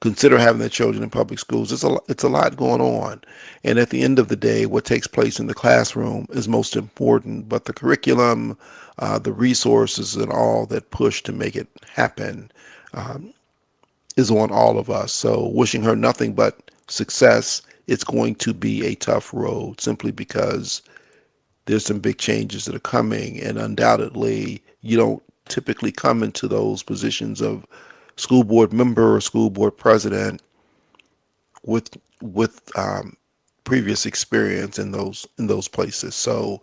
consider having their children in public schools, it's a lot going on. And at the end of the day, what takes place in the classroom is most important, but the curriculum, the resources and all that push to make it happen is on all of us. So wishing her nothing but success. It's going to be a tough road simply because there's some big changes that are coming, and undoubtedly you don't typically come into those positions of school board member or school board president with previous experience in those places. So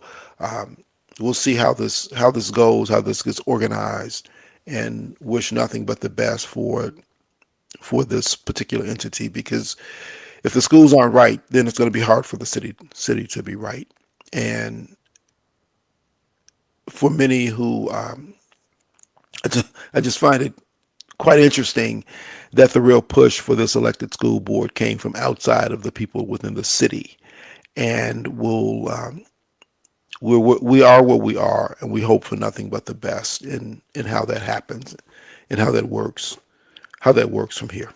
we'll see how this goes, how this gets organized, and wish nothing but the best for this particular entity, because if the schools aren't right, then it's going to be hard for the city to be right. And for many who I just find it quite interesting that the real push for this elected school board came from outside of the people within the city, and we are where we are, and we hope for nothing but the best in how that happens and how that works from here.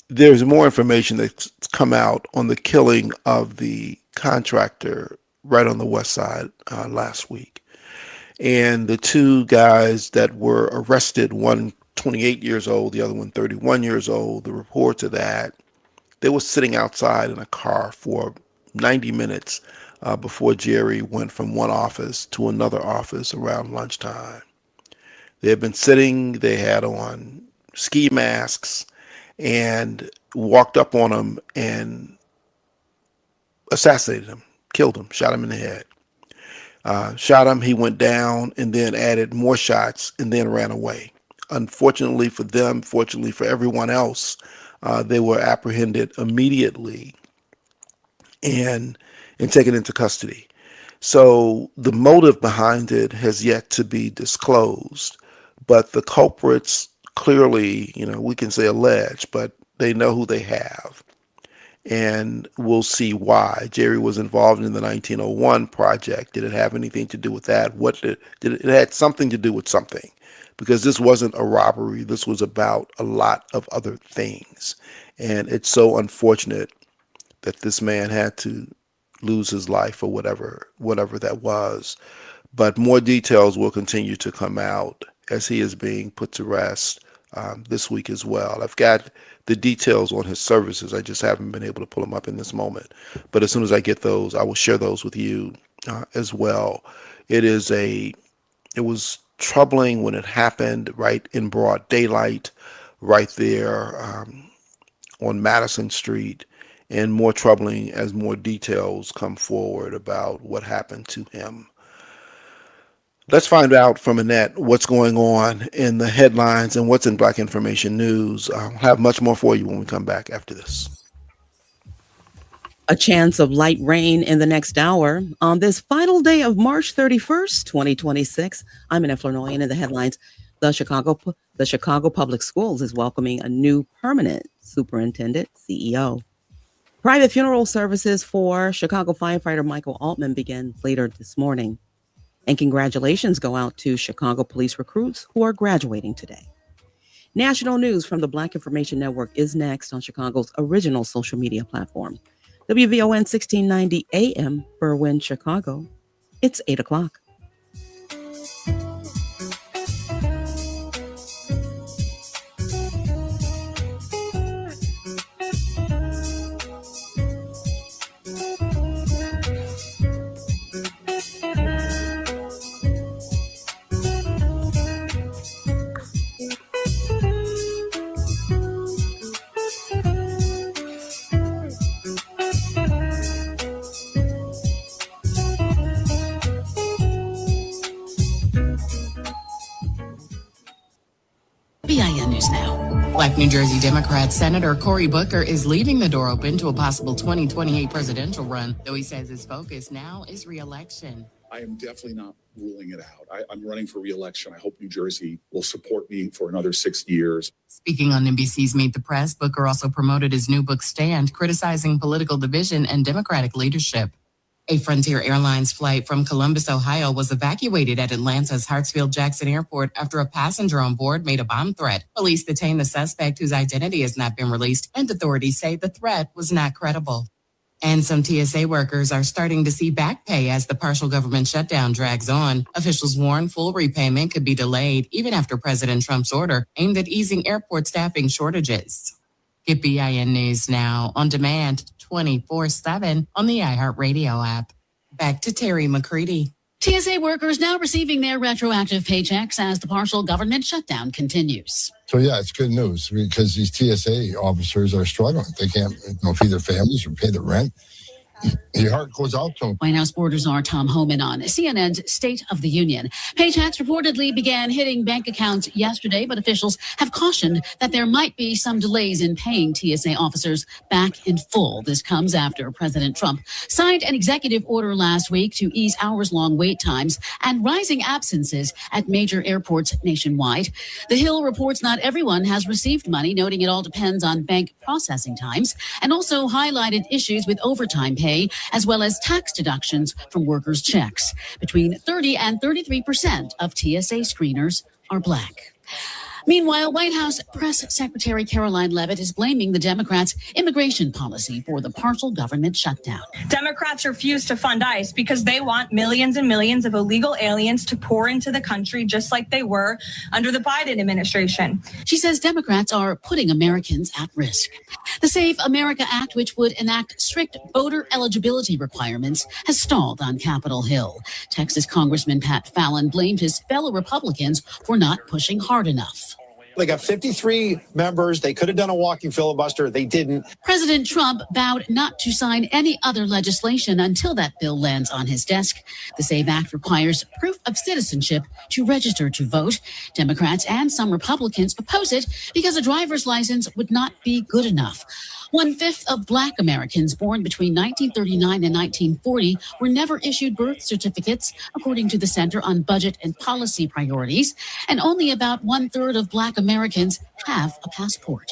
There's more information that's come out on the killing of the contractor right on the west side last week. And the two guys that were arrested, one 28 years old, the other one 31 years old, the reports of that, they were sitting outside in a car for 90 minutes before Jerry went from one office to another office around lunchtime. They had been sitting, they had on ski masks, and walked up on him and assassinated him, killed him, shot him in the head. Shot him, he went down, and then added more shots and then ran away. Unfortunately for them, fortunately for everyone else, they were apprehended immediately and taken into custody. So the motive behind it has yet to be disclosed, but the culprits clearly, we can say alleged, but they know who they have. And we'll see why. Jerry was involved in the 1901 project. Did it have anything to do with that? It had something to do with something, because this wasn't a robbery. This was about a lot of other things. And it's so unfortunate that this man had to lose his life for whatever that was. But more details will continue to come out as he is being put to rest this week as well. I've got the details on his services. I just haven't been able to pull them up in this moment. But as soon as I get those, I will share those with you as well. It was troubling when it happened right in broad daylight, right there on Madison Street, and more troubling as more details come forward about what happened to him. Let's find out from Annette what's going on in the headlines and what's in Black Information News. I'll have much more for you when we come back after this. A chance of light rain in the next hour on this final day of March 31st, 2026. I'm Annette Flournoy, and in the headlines, the Chicago Public Schools is welcoming a new permanent superintendent, CEO. Private funeral services for Chicago firefighter Michael Altman begin later this morning. And congratulations go out to Chicago police recruits who are graduating today. National news from the Black Information Network is next on Chicago's original social media platform. WVON 1690 AM, Berwyn, Chicago. It's 8 o'clock. Black New Jersey Democrat Senator Cory Booker is leaving the door open to a possible 2028 presidential run, though he says his focus now is re-election. I am definitely not ruling it out. I'm running for re-election. I hope New Jersey will support me for another 6 years. Speaking on NBC's Meet the Press, Booker also promoted his new book Stand, criticizing political division and Democratic leadership. A Frontier Airlines flight from Columbus, Ohio was evacuated at Atlanta's Hartsfield-Jackson Airport after a passenger on board made a bomb threat. Police detained the suspect, whose identity has not been released, and authorities say the threat was not credible. And some TSA workers are starting to see back pay as the partial government shutdown drags on. Officials warn full repayment could be delayed even after President Trump's order aimed at easing airport staffing shortages. Get BIN News now on demand 24/7 on the iHeartRadio app. Back to Terry McCready. TSA workers now receiving their retroactive paychecks as the partial government shutdown continues. So, yeah, it's good news because these TSA officers are struggling. They can't feed their families or pay the rent. Your heart goes out to them. White House border czar Tom Homan on CNN's State of the Union. Paychecks reportedly began hitting bank accounts yesterday, but officials have cautioned that there might be some delays in paying TSA officers back in full. This comes after President Trump signed an executive order last week to ease hours-long wait times and rising absences at major airports nationwide. The Hill reports not everyone has received money, noting it all depends on bank processing times, and also highlighted issues with overtime pay, as well as tax deductions from workers' checks. Between 30 and 33% of TSA screeners are Black. Meanwhile, White House Press Secretary Caroline Leavitt is blaming the Democrats' immigration policy for the partial government shutdown. Democrats refuse to fund ICE because they want millions and millions of illegal aliens to pour into the country just like they were under the Biden administration. She says Democrats are putting Americans at risk. The Save America Act, which would enact strict voter eligibility requirements, has stalled on Capitol Hill. Texas Congressman Pat Fallon blamed his fellow Republicans for not pushing hard enough. They got 53 members. They could have done a walking filibuster. They didn't. President Trump vowed not to sign any other legislation until that bill lands on his desk. The SAVE Act requires proof of citizenship to register to vote. Democrats and some Republicans oppose it because a driver's license would not be good enough. 1/5 of Black Americans born between 1939 and 1940 were never issued birth certificates, according to the Center on Budget and Policy Priorities, and only about 1/3 of Black Americans have a passport.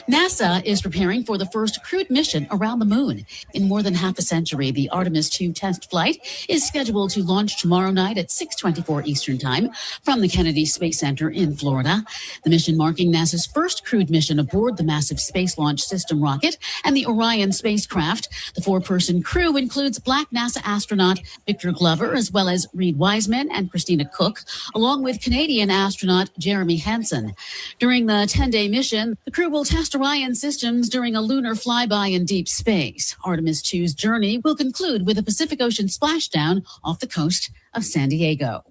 NASA is preparing for the first crewed mission around the moon. In more than half a century, the Artemis II test flight is scheduled to launch tomorrow night at 6:24 Eastern Time from the Kennedy Space Center in Florida. The mission marking NASA's first crewed mission aboard the massive Space Launch System rocket and the Orion spacecraft. The 4-person crew includes Black NASA astronaut Victor Glover, as well as Reed Wiseman and Christina Cook, along with Canadian astronaut Jeremy Hansen. During the 10-day mission, the crew will test Orion systems during a lunar flyby in deep space. Artemis II's journey will conclude with a Pacific Ocean splashdown off the coast of San Diego.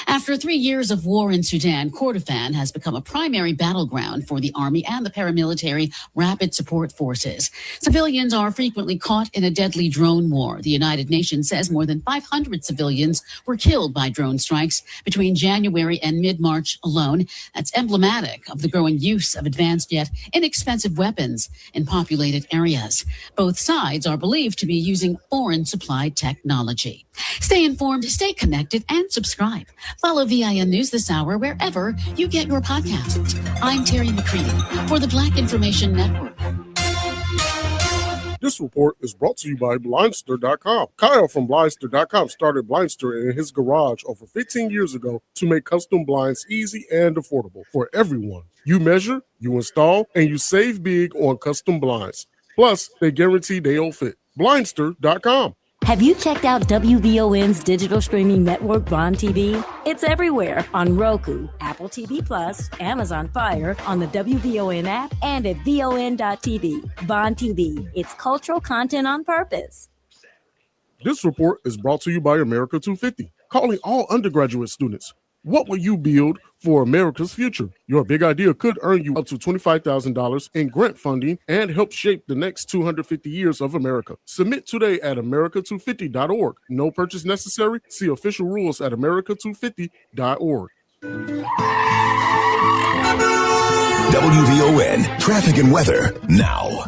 After 3 years of war in Sudan, Kordofan has become a primary battleground for the army and the paramilitary rapid support forces. Civilians are frequently caught in a deadly drone war. The United Nations says more than 500 civilians were killed by drone strikes between January and mid-March alone. That's emblematic of the growing use of advanced yet inexpensive weapons in populated areas. Both sides are believed to be using foreign supplied technology. Stay informed, stay connected, and subscribe. Follow VIN News this hour wherever you get your podcasts. I'm Terry McCready for the Black Information Network. This report is brought to you by Blindster.com. Kyle from Blindster.com started Blindster in his garage over 15 years ago to make custom blinds easy and affordable for everyone. You measure, you install, and you save big on custom blinds. Plus, they guarantee they'll fit. Blindster.com. Have you checked out WVON's digital streaming network, Bond TV? It's everywhere on Roku, Apple TV Plus, Amazon Fire, on the WVON app, and at VON.TV. Bond TV, it's cultural content on purpose. This report is brought to you by America 250, calling all undergraduate students. What will you build for America's future? Your big idea could earn you up to $25,000 in grant funding and help shape the next 250 years of America. Submit today at america250.org. No purchase necessary. See official rules at america250.org. WVON traffic and weather now.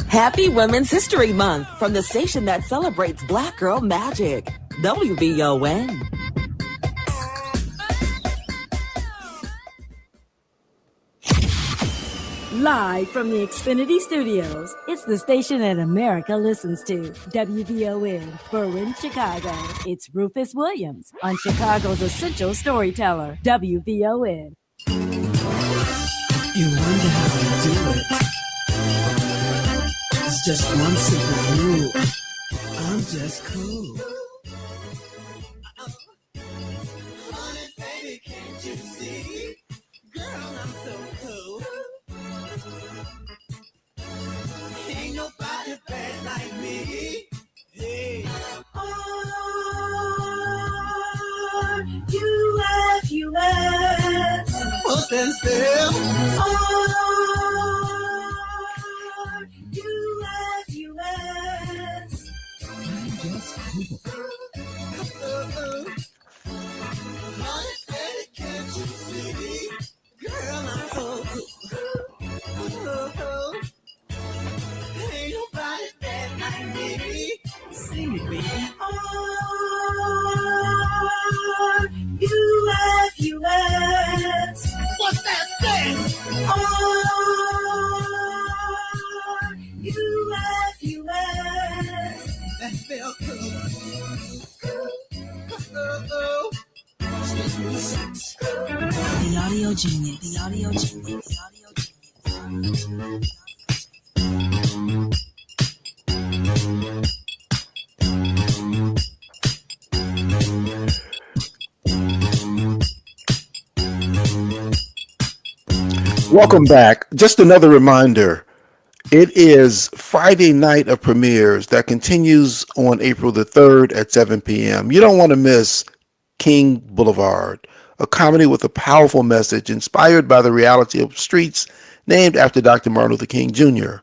Happy Women's History Month from the station that celebrates Black girl magic. WVON. Live from the Xfinity Studios, it's the station that America listens to. WVON, Berwyn, Chicago. It's Rufus Williams on Chicago's Essential Storyteller. WVON. You wonder how we do it. It's just one simple rule. I'm just cool. Honey, baby, can't you see? Girl, I'm so cool. Ain't nobody bad like me. Hey. R-U-F-U-S. What's that spell? R-U-F-U-S. I'm just cool. Honey, baby, can't you see? Girl, I'm so cool. Ain't nobody bad like me. Sing it, baby. R-U-F-U-S. What's that stand? R-U-F-U-S. That spell cool. The audio genius. The audio genius. The audio genius. Welcome back. Just another reminder. It is Friday night of premieres that continues on April the 3rd at 7 p.m. You don't want to miss King Boulevard, a comedy with a powerful message inspired by the reality of streets named after Dr. Martin Luther King Jr.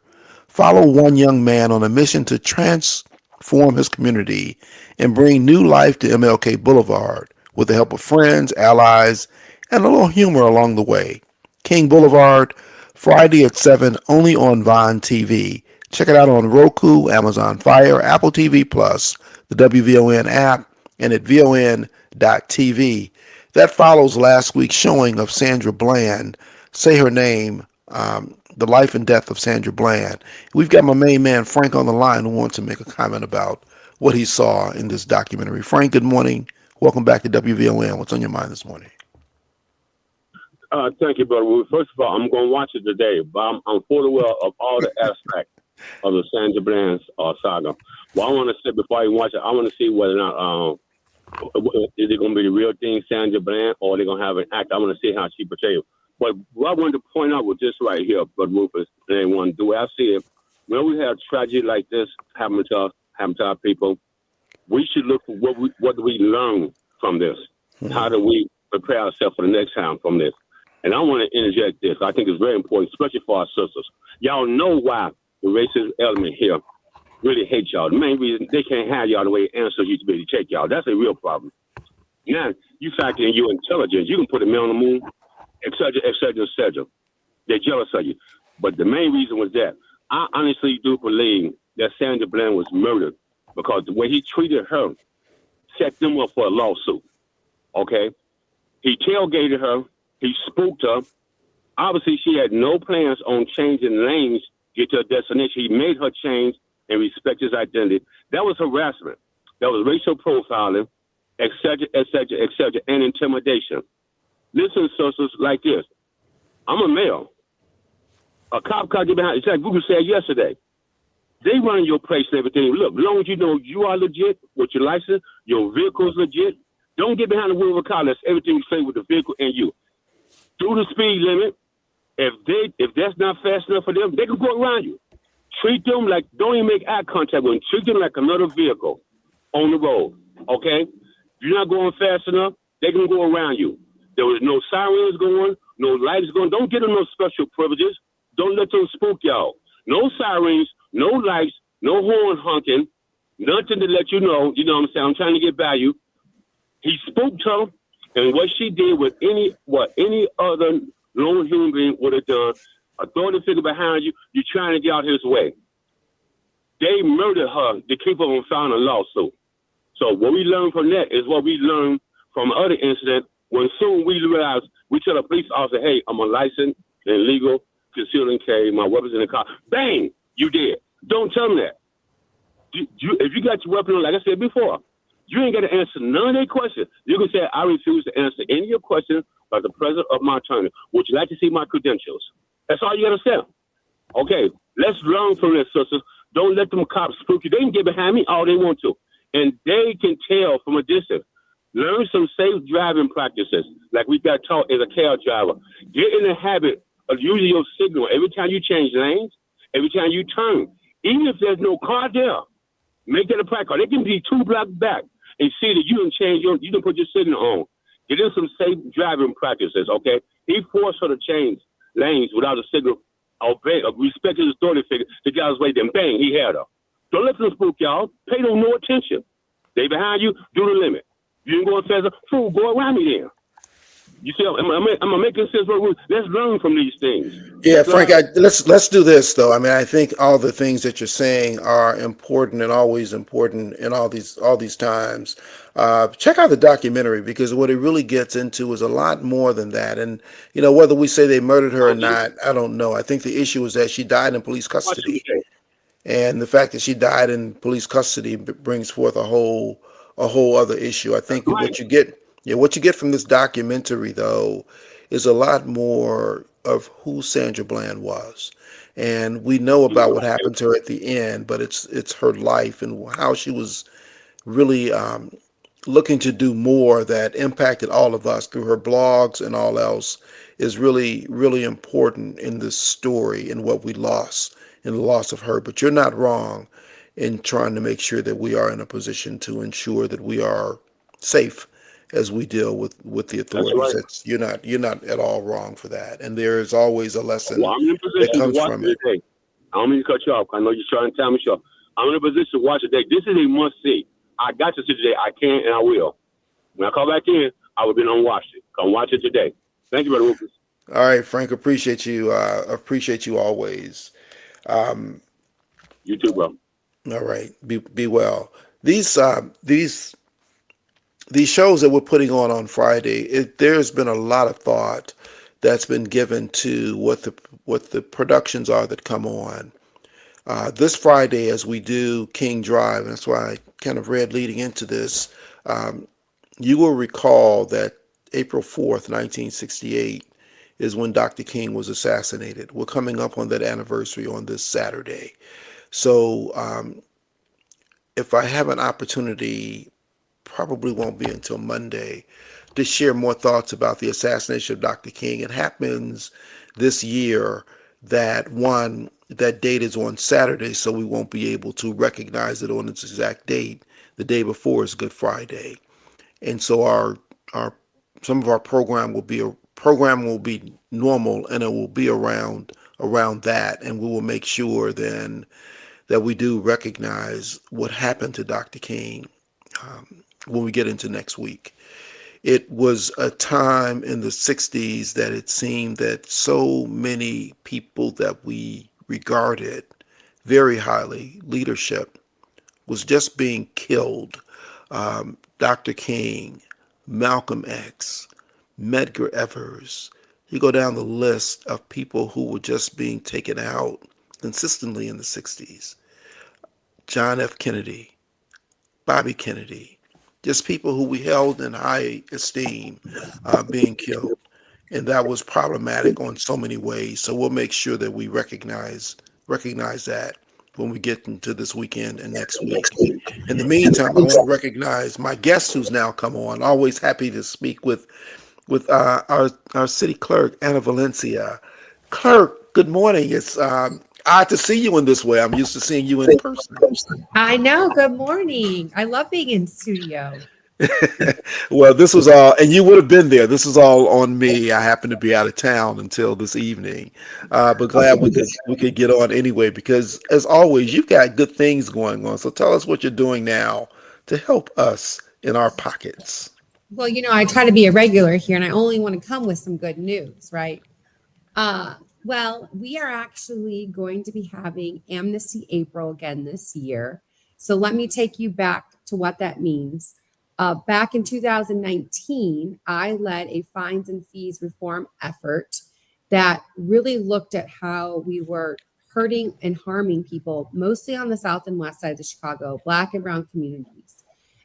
Follow one young man on a mission to transform his community and bring new life to MLK Boulevard with the help of friends, allies, and a little humor along the way. King Boulevard, Friday at 7, only on Vine TV. Check it out on Roku, Amazon Fire, Apple TV Plus, the WVON app, and at VON.TV. That follows last week's showing of Sandra Bland, Say Her Name, the life and death of Sandra Bland. We've got my main man, Frank, on the line who wants to make a comment about what he saw in this documentary. Frank, good morning. Welcome back to WVON. What's on your mind this morning? Thank you, Brother Wood. First of all, I'm going to watch it today, but I'm fully aware of all the aspects of the Sandra Bland saga. What I want to say before I watch it, I want to see whether or not is it going to be the real thing, Sandra Bland, or are they going to have an act? I want to see how she portrays it. But what I wanted to point out was this right here, Brother Rufus, and everyone, the way I see it, when we have tragedy like this happen to us, happen to our people, we should look for what do we learn from this? How do we prepare ourselves for the next time from this? And I want to interject this. I think it's very important, especially for our sisters. Y'all know why the racist element here really hate y'all. The main reason they can't have y'all the way ancestors used to be able to take y'all. That's a real problem. Now, you factor in your intelligence. You can put a man on the moon, et cetera, et cetera, et cetera. They're jealous of you. But the main reason was that I honestly do believe that Sandra Bland was murdered because the way he treated her set them up for a lawsuit. Okay? He tailgated her. He spooked her. Obviously, she had no plans on changing lanes to get to her destination. He made her change and respect his identity. That was harassment. That was racial profiling, et cetera, and intimidation. Listen, sisters, like this. I'm a male. A cop can't get behind. It's like Google said yesterday. They run your place and everything. Look, as long as you know you are legit with your license, your vehicle's legit, don't get behind the wheel of a car. That's everything you say with the vehicle and you. Do the speed limit. If that's not fast enough for them, they can go around you. Treat them like, don't even make eye contact with them. Treat them like another vehicle on the road, okay? If you're not going fast enough, they can go around you. There was no sirens going, no lights going. Don't get them no special privileges. Don't let them spook y'all. No sirens, no lights, no horn honking, nothing to let you know what I'm saying? I'm trying to get value. He spooked her, and what she did with any other normal human being would have done, authority figure behind you, you're trying to get out his way. They murdered her to keep her from filing a lawsuit. So what we learned from that is what we learned from other incident when soon we realized, we tell a police officer, hey, I'm a licensed and legal concealed and carry, my weapons in the car. Bang, you did. Don't tell them that. If you got your weapon on, like I said before, you ain't got to answer none of their questions. You can say, I refuse to answer any of your questions by the president of my attorney. Would you like to see my credentials? That's all you got to say. Okay, let's learn from this, sisters. Don't let them cops spook you. They can get behind me all they want to. And they can tell from a distance. Learn some safe driving practices, like we got taught as a cab driver. Get in the habit of using your signal every time you change lanes, every time you turn. Even if there's no car there, make that a practice. They can be 2 blocks back and see that you didn't put your signal on. Get in some safe driving practices, okay? He forced her to change lanes without a signal. Respect his authority figure. The guy was waiting, bang, he had her. Don't let them spook y'all. Pay them no attention. They behind you, do the limit. You ain't going faster, fool, go around me then. You see, I'm making sense. Let's learn from these things. Yeah, Frank, let's do this though. I mean, I think all the things that you're saying are important and always important in all these times. Check out the documentary, because what it really gets into is a lot more than that. And whether we say they murdered her or not, I don't know. I think the issue is that she died in police custody, and the fact that she died in police custody brings forth a whole other issue. I think what you get from this documentary though is a lot more of who Sandra Bland was. And we know about what happened to her at the end, but it's her life and how she was really looking to do more that impacted all of us through her blogs and all else is really, really important in this story and what we lost in the loss of her. But you're not wrong in trying to make sure that we are in a position to ensure that we are safe as we deal with the authorities. That's right. You're not at all wrong for that. And there is always a lesson I'm in that position to comes watch from it it. today. I don't mean to cut you off. I know you're trying to time me short. I'm in a position to watch it today. This is a must see. I got to see today. I can and I will. When I call back in, I will be on watch it. Come watch it today. Thank you, Brother Rufus. All right, Frank. Appreciate you. Appreciate you always. You too, bro. All right. Be well. These shows that we're putting on Friday, there's been a lot of thought that's been given to what the productions are that come on. This Friday, as we do King Drive, and that's why I kind of read leading into this, you will recall that April 4th, 1968 is when Dr. King was assassinated. We're coming up on that anniversary on this Saturday. So if I have an opportunity, probably won't be until Monday, to share more thoughts about the assassination of Dr. King. It happens this year that date is on Saturday, so we won't be able to recognize it on its exact date. The day before is Good Friday. And so some of our program will be normal, and it will be around that, and we will make sure then that we do recognize what happened to Dr. King when we get into next week. It was a time in the 60s that it seemed that so many people that we regarded very highly, leadership, was just being killed. Dr. King, Malcolm X, Medgar Evers. You go down the list of people who were just being taken out consistently in the 60s. John F. Kennedy, Bobby Kennedy, just people who we held in high esteem being killed. And that was problematic on so many ways. So we'll make sure that we recognize that when we get into this weekend and next week. In the meantime, I want to recognize my guest who's now come on. Always happy to speak with our city clerk, Anna Valencia. Clerk, good morning. It's odd to see you in this way. I'm used to seeing you in person. I know. Good morning. I love being in studio. Well, this was all, and you would have been there. This was all on me. I happened to be out of town until this evening, but glad we could get on anyway. Because as always, you've got good things going on. So tell us what you're doing now to help us in our pockets. Well, I try to be a regular here and I only want to come with some good news, right? Well, we are actually going to be having Amnesty April again this year. So let me take you back to what that means. Back in 2019, I led a fines and fees reform effort that really looked at how we were hurting and harming people, mostly on the south and west sides of Chicago, Black and brown communities.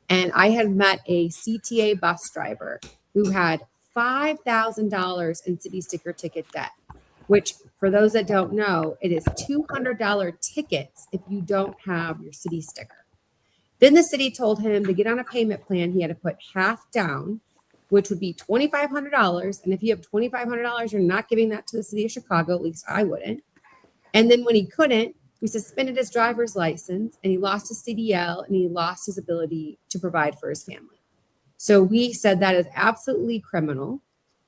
And I had met a CTA bus driver who had $5,000 in city sticker ticket debt, which for those that don't know, it is $200 tickets if you don't have your city sticker. Then the city told him to get on a payment plan. He had to put half down, which would be $2,500. And if you have $2,500, you're not giving that to the city of Chicago, at least I wouldn't. And then when he couldn't, we suspended his driver's license and he lost his CDL and he lost his ability to provide for his family. So we said that is absolutely criminal.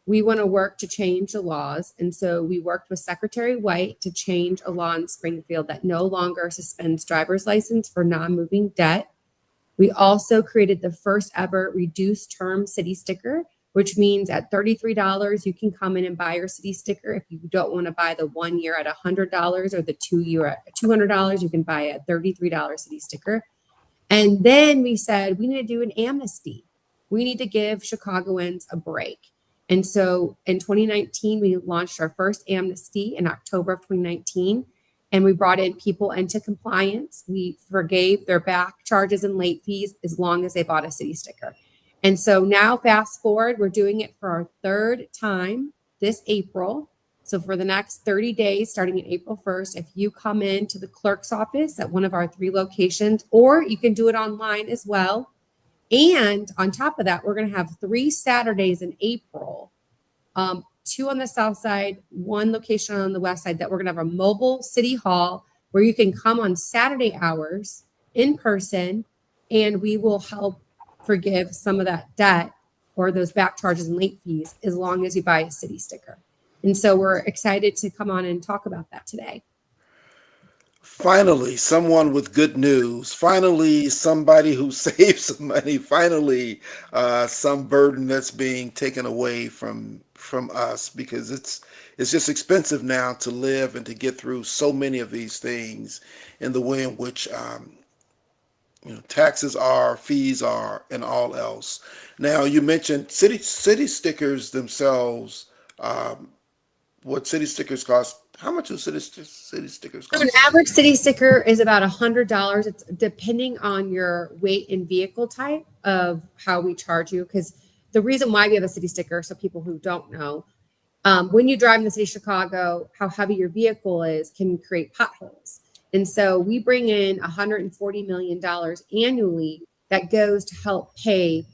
We want to work to change the laws. And so we worked with Secretary White to change a law in Springfield that no longer suspends driver's license for non-moving debt. We also created the first ever reduced term city sticker, which means at $33, you can come in and buy your city sticker. If you don't want to buy the 1 year at $100 or the 2 year at $200, you can buy a $33 city sticker. And then we said, we need to do an amnesty. We need to give Chicagoans a break. And so in 2019, we launched our first amnesty in October of 2019. And we brought in people into compliance. We forgave their back charges and late fees as long as they bought a city sticker. And so now fast forward, we're doing it for our third time this April. So for the next 30 days, starting in April 1st, if you come into the clerk's office at one of our 3 locations, or you can do it online as well. And on top of that, we're going to have 3 Saturdays in April, 2 on the south side, 1 location on the west side, that we're going to have a mobile city hall where you can come on Saturday hours in person, and we will help forgive some of that debt or those back charges and late fees as long as you buy a city sticker. And so we're excited to come on and talk about that today. Finally, someone with good news. Finally, somebody who saves some money. Finally, some burden that's being taken away from us, because it's just expensive now to live and to get through so many of these things in the way in which taxes are, fees are, and all else. Now, you mentioned city stickers themselves. What city stickers cost? How much do city stickers cost? So an average city sticker is about $100. It's depending on your weight and vehicle type of how we charge you. Because the reason why we have a city sticker, so people who don't know, when you drive in the city of Chicago, how heavy your vehicle is can create potholes. And so we bring in $140 million annually that goes to help pave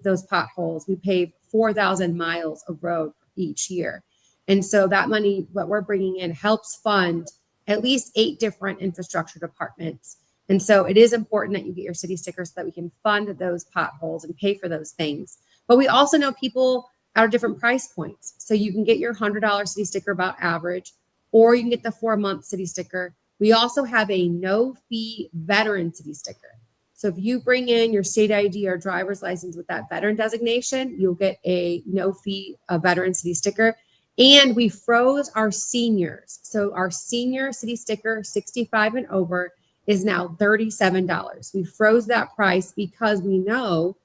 those potholes. We pave 4,000 miles of road each year. And so that money, what we're bringing in, helps fund at least 8 different infrastructure departments. And so it is important that you get your city stickers so that we can fund those potholes and pay for those things. But we also know people are different price points. So you can get your $100 city sticker about average, or you can get the 4-month city sticker. We also have a no-fee veteran city sticker. So if you bring in your state ID or driver's license with that veteran designation, you'll get a no-fee veteran city sticker. And we froze our seniors. So our senior city sticker, 65 and over, is now $37. We froze that price because we know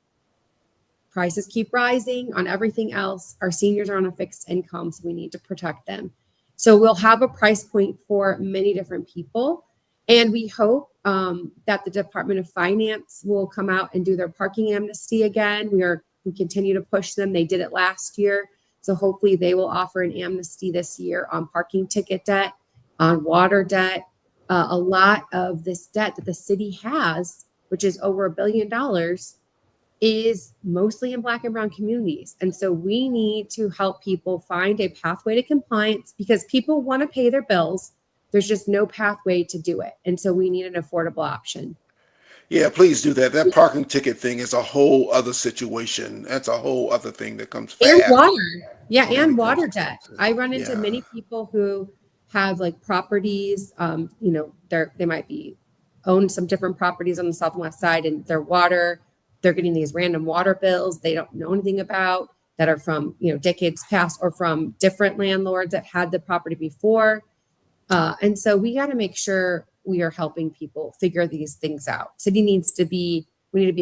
prices keep rising on everything else. Our seniors are on a fixed income, so we need to protect them. So we'll have a price point for many different people. And we hope that the Department of Finance will come out and do their parking amnesty again. We continue to push them. They did it last year. So hopefully they will offer an amnesty this year on parking ticket debt, on water debt. A lot of this debt that the city has, which is over $1 billion, is mostly in Black and brown communities. And so we need to help people find a pathway to compliance, because people want to pay their bills. There's just no pathway to do it. And so we need an affordable option. Yeah, please do that. That parking ticket thing is a whole other situation. That's a whole other thing that comes And fast. water. Yeah, when and it comes water to debt. I run into Yeah. many people who have like properties, they might be own some different properties on the south and west side, and their water, they're getting these random water bills they don't know anything about that are from, decades past or from different landlords that had the property before. And so we got to make sure we are helping people figure these things out. We need to be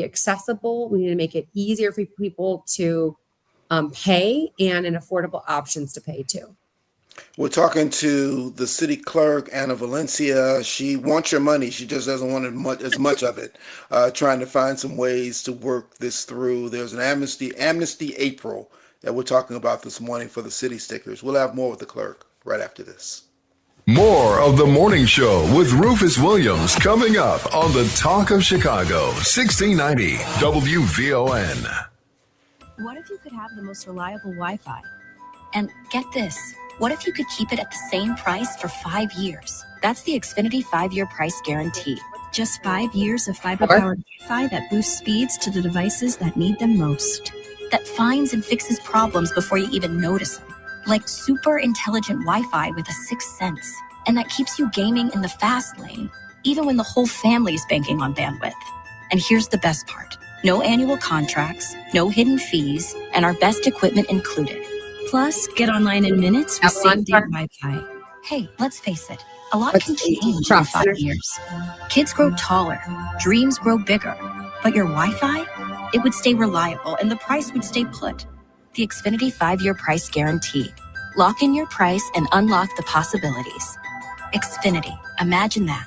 accessible. We need to make it easier for people to pay and an affordable options to pay too. We're talking to the city clerk, Anna Valencia. She wants your money. She just doesn't want as much of it. Trying to find some ways to work this through. There's an Amnesty April that we're talking about this morning for the city stickers. We'll have more with the clerk right after this. More of the morning show with Rufus Williams coming up on the Talk of Chicago, 1690 WVON. What if you could have the most reliable Wi-Fi? And get this, what if you could keep it at the same price for 5 years? That's the Xfinity 5-year price guarantee. Just 5 years of fiber-powered Wi-Fi that boosts speeds to the devices that need them most. That finds and fixes problems before you even notice them. Like super intelligent Wi-Fi with a sixth sense. And that keeps you gaming in the fast lane, even when the whole family is banking on bandwidth. And here's the best part. No annual contracts, no hidden fees, and our best equipment included. Plus, get online in minutes with same-day Wi-Fi. Hey, let's face it, a lot can change in 5 years. Kids grow taller, dreams grow bigger, but your Wi-Fi, it would stay reliable and the price would stay put. The Xfinity 5-year price guarantee. Lock in your price and unlock the possibilities. Xfinity, imagine that.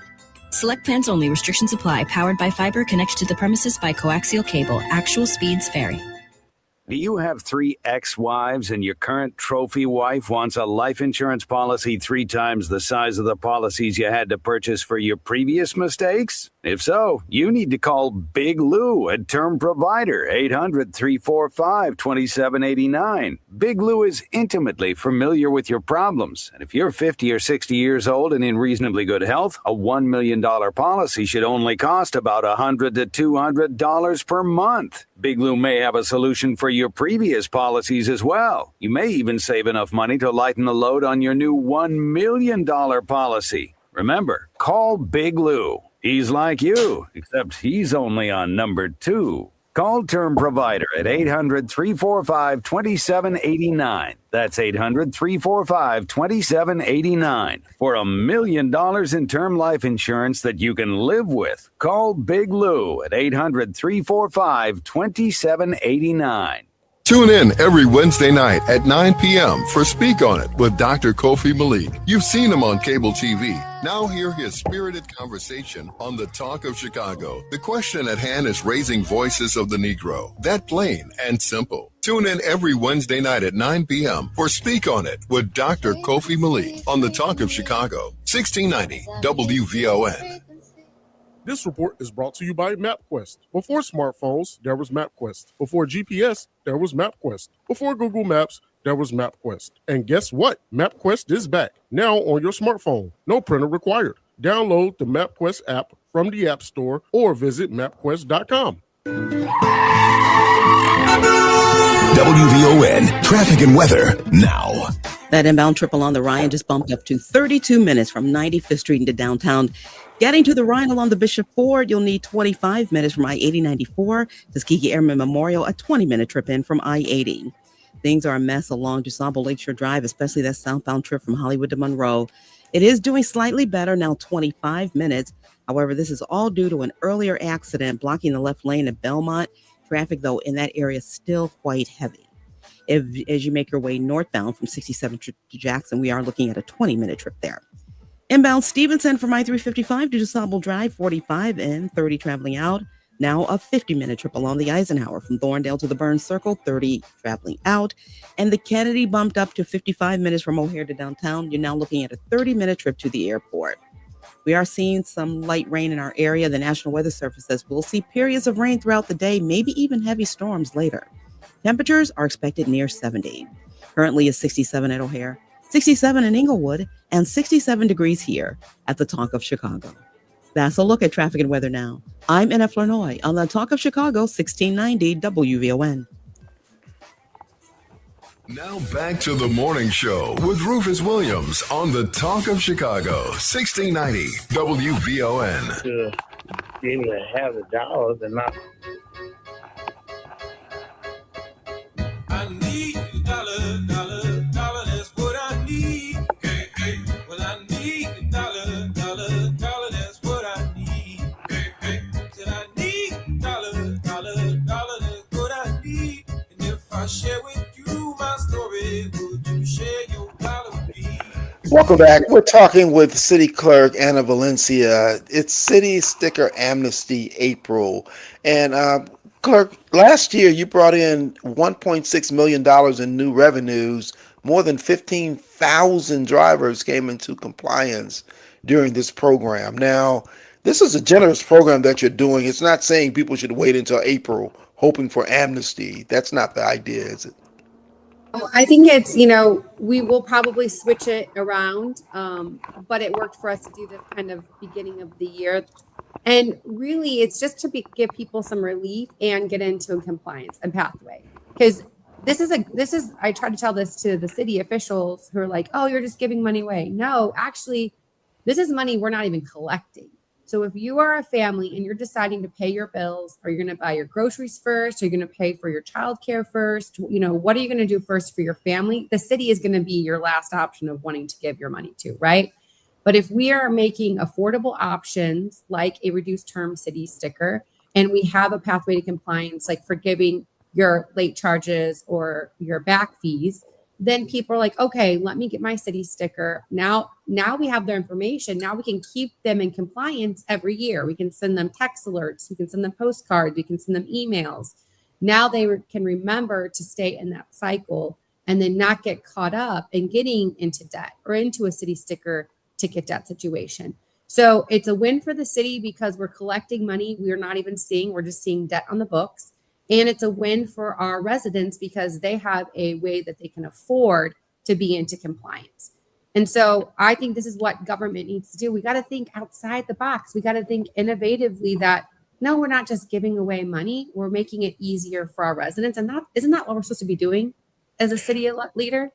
Select plans only. Restrictions apply. Powered by fiber. Connected to the premises by coaxial cable. Actual speeds vary. Do you have 3 ex-wives and your current trophy wife wants a life insurance policy 3 times the size of the policies you had to purchase for your previous mistakes? If so, you need to call Big Lou at Term Provider, 800-345-2789. Big Lou is intimately familiar with your problems. And if you're 50 or 60 years old and in reasonably good health, a $1 million policy should only cost about $100 to $200 per month. Big Lou may have a solution for your previous policies as well. You may even save enough money to lighten the load on your new $1 million policy. Remember, call Big Lou. He's like you, except he's only on number 2. Call Term Provider at 800-345-2789. That's 800-345-2789. For $1 million in term life insurance that you can live with. Call Big Lou at 800-345-2789. Tune in every Wednesday night at 9 p.m. for Speak On It with Dr. Kofi Malik. You've seen him on cable TV. Now hear his spirited conversation on the Talk of Chicago. The question at hand is raising voices of the Negro. That plain and simple. Tune in every Wednesday night at 9 p.m. for Speak On It with Dr. Kofi Malik on the Talk of Chicago, 1690 WVON. This report is brought to you by MapQuest. Before smartphones, there was MapQuest. Before GPS, there was MapQuest. Before Google Maps, there was MapQuest. And guess what? MapQuest is back, now on your smartphone. No printer required. Download the MapQuest app from the App Store or visit mapquest.com. WVON traffic and weather now. That inbound trip along the Ryan just bumped up to 32 minutes from 95th Street into downtown. Getting to the Ryan along the Bishop Ford, you'll need 25 minutes from I-80-94 to Tuskegee Airmen Memorial, a 20-minute trip in from I-80. Things are a mess along DuSable Lakeshore Drive, especially that southbound trip from Hollywood to Monroe. It is doing slightly better, now 25 minutes. However, this is all due to an earlier accident blocking the left lane at Belmont. Traffic, though, in that area is still quite heavy. As you make your way northbound from 67th to Jackson, we are looking at a 20-minute trip there. Inbound Stevenson from I-355 to DuSable Drive, 45 and 30 traveling out. Now a 50-minute trip along the Eisenhower from Thorndale to the Burns Circle, 30 traveling out. And the Kennedy bumped up to 55 minutes from O'Hare to downtown. You're now looking at a 30-minute trip to the airport. We are seeing some light rain in our area. The National Weather Service says we'll see periods of rain throughout the day, maybe even heavy storms later. Temperatures are expected near 70. Currently is 67 at O'Hare, 67 in Inglewood, and 67 degrees here at the Talk of Chicago. That's a look at traffic and weather now. I'm NF Lanoy on the Talk of Chicago, 1690 WVON. Now back to the morning show with Rufus Williams on the Talk of Chicago, 1690 WVON. To be able to have the dollars and not. I need a dollar, that's what I need. Hey, hey, well, I need a dollar, that's what I need. Hey, hey, said I need a dollar, that's what I need. And if I share with you my story, would you share your dollar with me? Welcome back. We're talking with City Clerk Anna Valencia. It's City Sticker Amnesty April. And Clerk, last year you brought in $1.6 million in new revenues. More than 15,000 drivers came into compliance during this program. Now, this is a generous program that you're doing. It's not saying people should wait until April hoping for amnesty. That's not the idea, is it? I think it's, we will probably switch it around, but it worked for us to do this kind of beginning of the year. And really, it's just to give people some relief and get into compliance and pathway. Because I try to tell this to the city officials who are like, oh, you're just giving money away. No, actually, this is money we're not even collecting. So if you are a family and you're deciding to pay your bills, are you going to buy your groceries first? Are you going to pay for your childcare first? What are you going to do first for your family? The city is going to be your last option of wanting to give your money to, right? But if we are making affordable options like a reduced term city sticker, and we have a pathway to compliance, like forgiving your late charges or your back fees, then people are like, okay, let me get my city sticker. Now we have their information. Now we can keep them in compliance every year. We can send them text alerts. We can send them postcards. We can send them emails. Now they can remember to stay in that cycle and then not get caught up in getting into debt or into a city sticker ticket debt situation. So it's a win for the city because we're collecting money we're not even seeing. We're just seeing debt on the books. And it's a win for our residents because they have a way that they can afford to be into compliance. And so I think this is what government needs to do. We got to think outside the box. We got to think innovatively that, no, we're not just giving away money. We're making it easier for our residents. And isn't that what we're supposed to be doing as a city leader?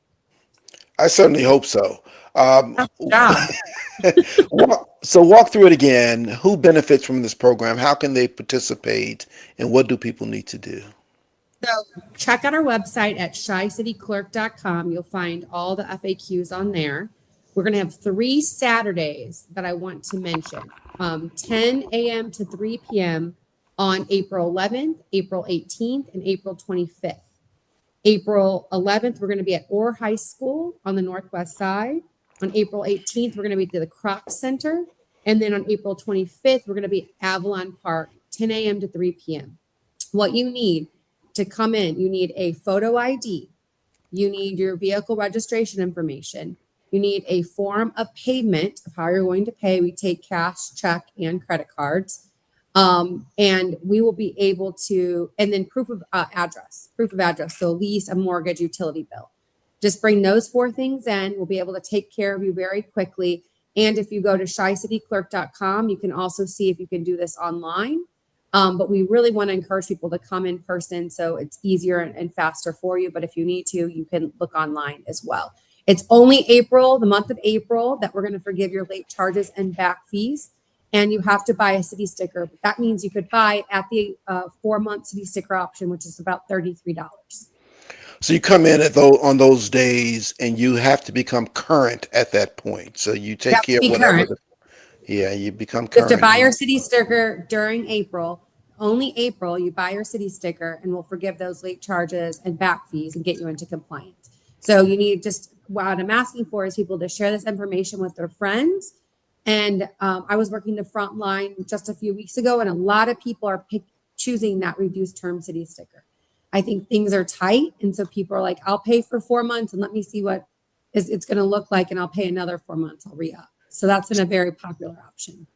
I certainly hope so. Job. So walk through it again. Who benefits from this program? How can they participate? And what do people need to do? So check out our website at shycityclerk.com. You'll find all the FAQs on there. We're going to have 3 Saturdays that I want to mention, 10 a.m. to 3 p.m. on April 11th, April 18th, and April 25th. April 11th, we're going to be at Orr High School on the Northwest side. On April 18th, we're going to be at the Kroc Center. And then on April 25th, we're going to be at Avalon Park, 10 a.m. to 3 p.m. What you need to come in, you need a photo ID. You need your vehicle registration information. You need a form of payment of how you're going to pay. We take cash, check, and credit cards. And we will be able to, and then proof of address. So lease, a mortgage, utility bill. Just bring those 4 things in. We'll be able to take care of you very quickly. And if you go to shycityclerk.com, you can also see if you can do this online. But we really want to encourage people to come in person so it's easier and faster for you. But if you need to, you can look online as well. It's only April, the month of April, that we're going to forgive your late charges and back fees. And you have to buy a city sticker. But that means you could buy at the 4-month city sticker option, which is about $33. So you come in on those days, and you have to become current at that point. So you take care of whatever. You become current. You have to buy your city sticker during April. Only April, you buy your city sticker, and we'll forgive those late charges and back fees and get you into compliance. So you need what I'm asking for is people to share this information with their friends. And I was working the front line just a few weeks ago, and a lot of people are choosing that reduced term city sticker. I think things are tight. And so people are like, I'll pay for 4 months and let me see what it's going to look like. And I'll pay another 4 months. I'll re-up. So that's been a very popular option.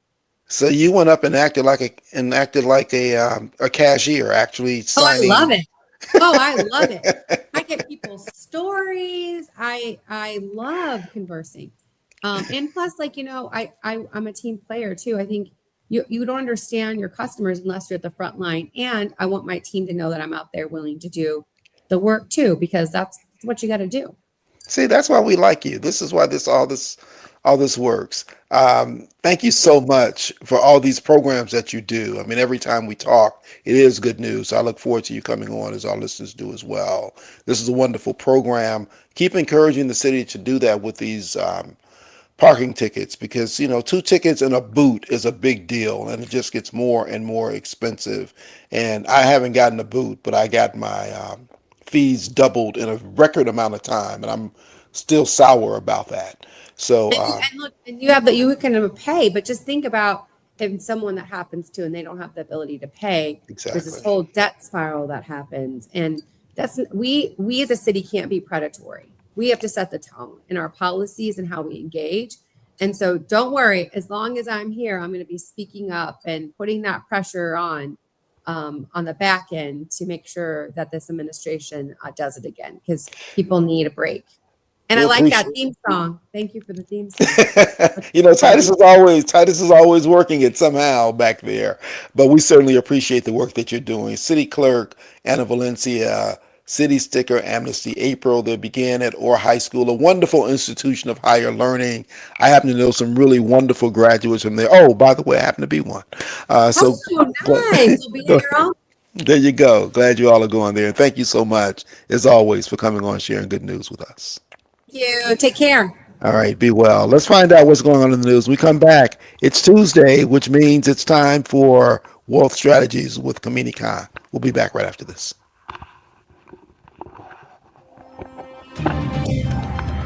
So you went up and acted like a cashier, actually signing. Oh, I love it. I love it. I get people's stories. I love conversing. And plus, I'm a team player too. I think You don't understand your customers unless you're at the front line. And I want my team to know that I'm out there willing to do the work too, because that's what you got to do. See, that's why we like you. This is why all this works. Thank you so much for all these programs that you do. I mean, every time we talk, it is good news. I look forward to you coming on, as our listeners do as well. This is a wonderful program. Keep encouraging the city to do that with these parking tickets, because 2 tickets and a boot is a big deal, and it just gets more and more expensive. And I haven't gotten a boot, but I got my fees doubled in a record amount of time, and I'm still sour about that. So And look, and you have that you can pay, but just think about if someone that happens to and they don't have the ability to pay. There's this whole debt spiral that happens, and that's we as a city can't be predatory. We have to set the tone in our policies and how we engage. And so don't worry, as long as I'm here, I'm going to be speaking up and putting that pressure on the back end to make sure that this administration does it again, because people need a break. And I like that theme song. Thank you for the theme song. Titus is always working it somehow back there, but we certainly appreciate the work that you're doing. City Clerk Anna Valencia, City Sticker Amnesty April, that began at Orr High School, a wonderful institution of higher learning. I happen to know some really wonderful graduates from there. Oh, by the way, I happen to be one. Nice. You'll be in your own. There you go. Glad you all are going there. And thank you so much, as always, for coming on, sharing good news with us. Thank you. Take care. All right, be well. Let's find out what's going on in the news. We come back. It's Tuesday, which means it's time for Wealth Strategies with Kamini Khan. We'll be back right after this.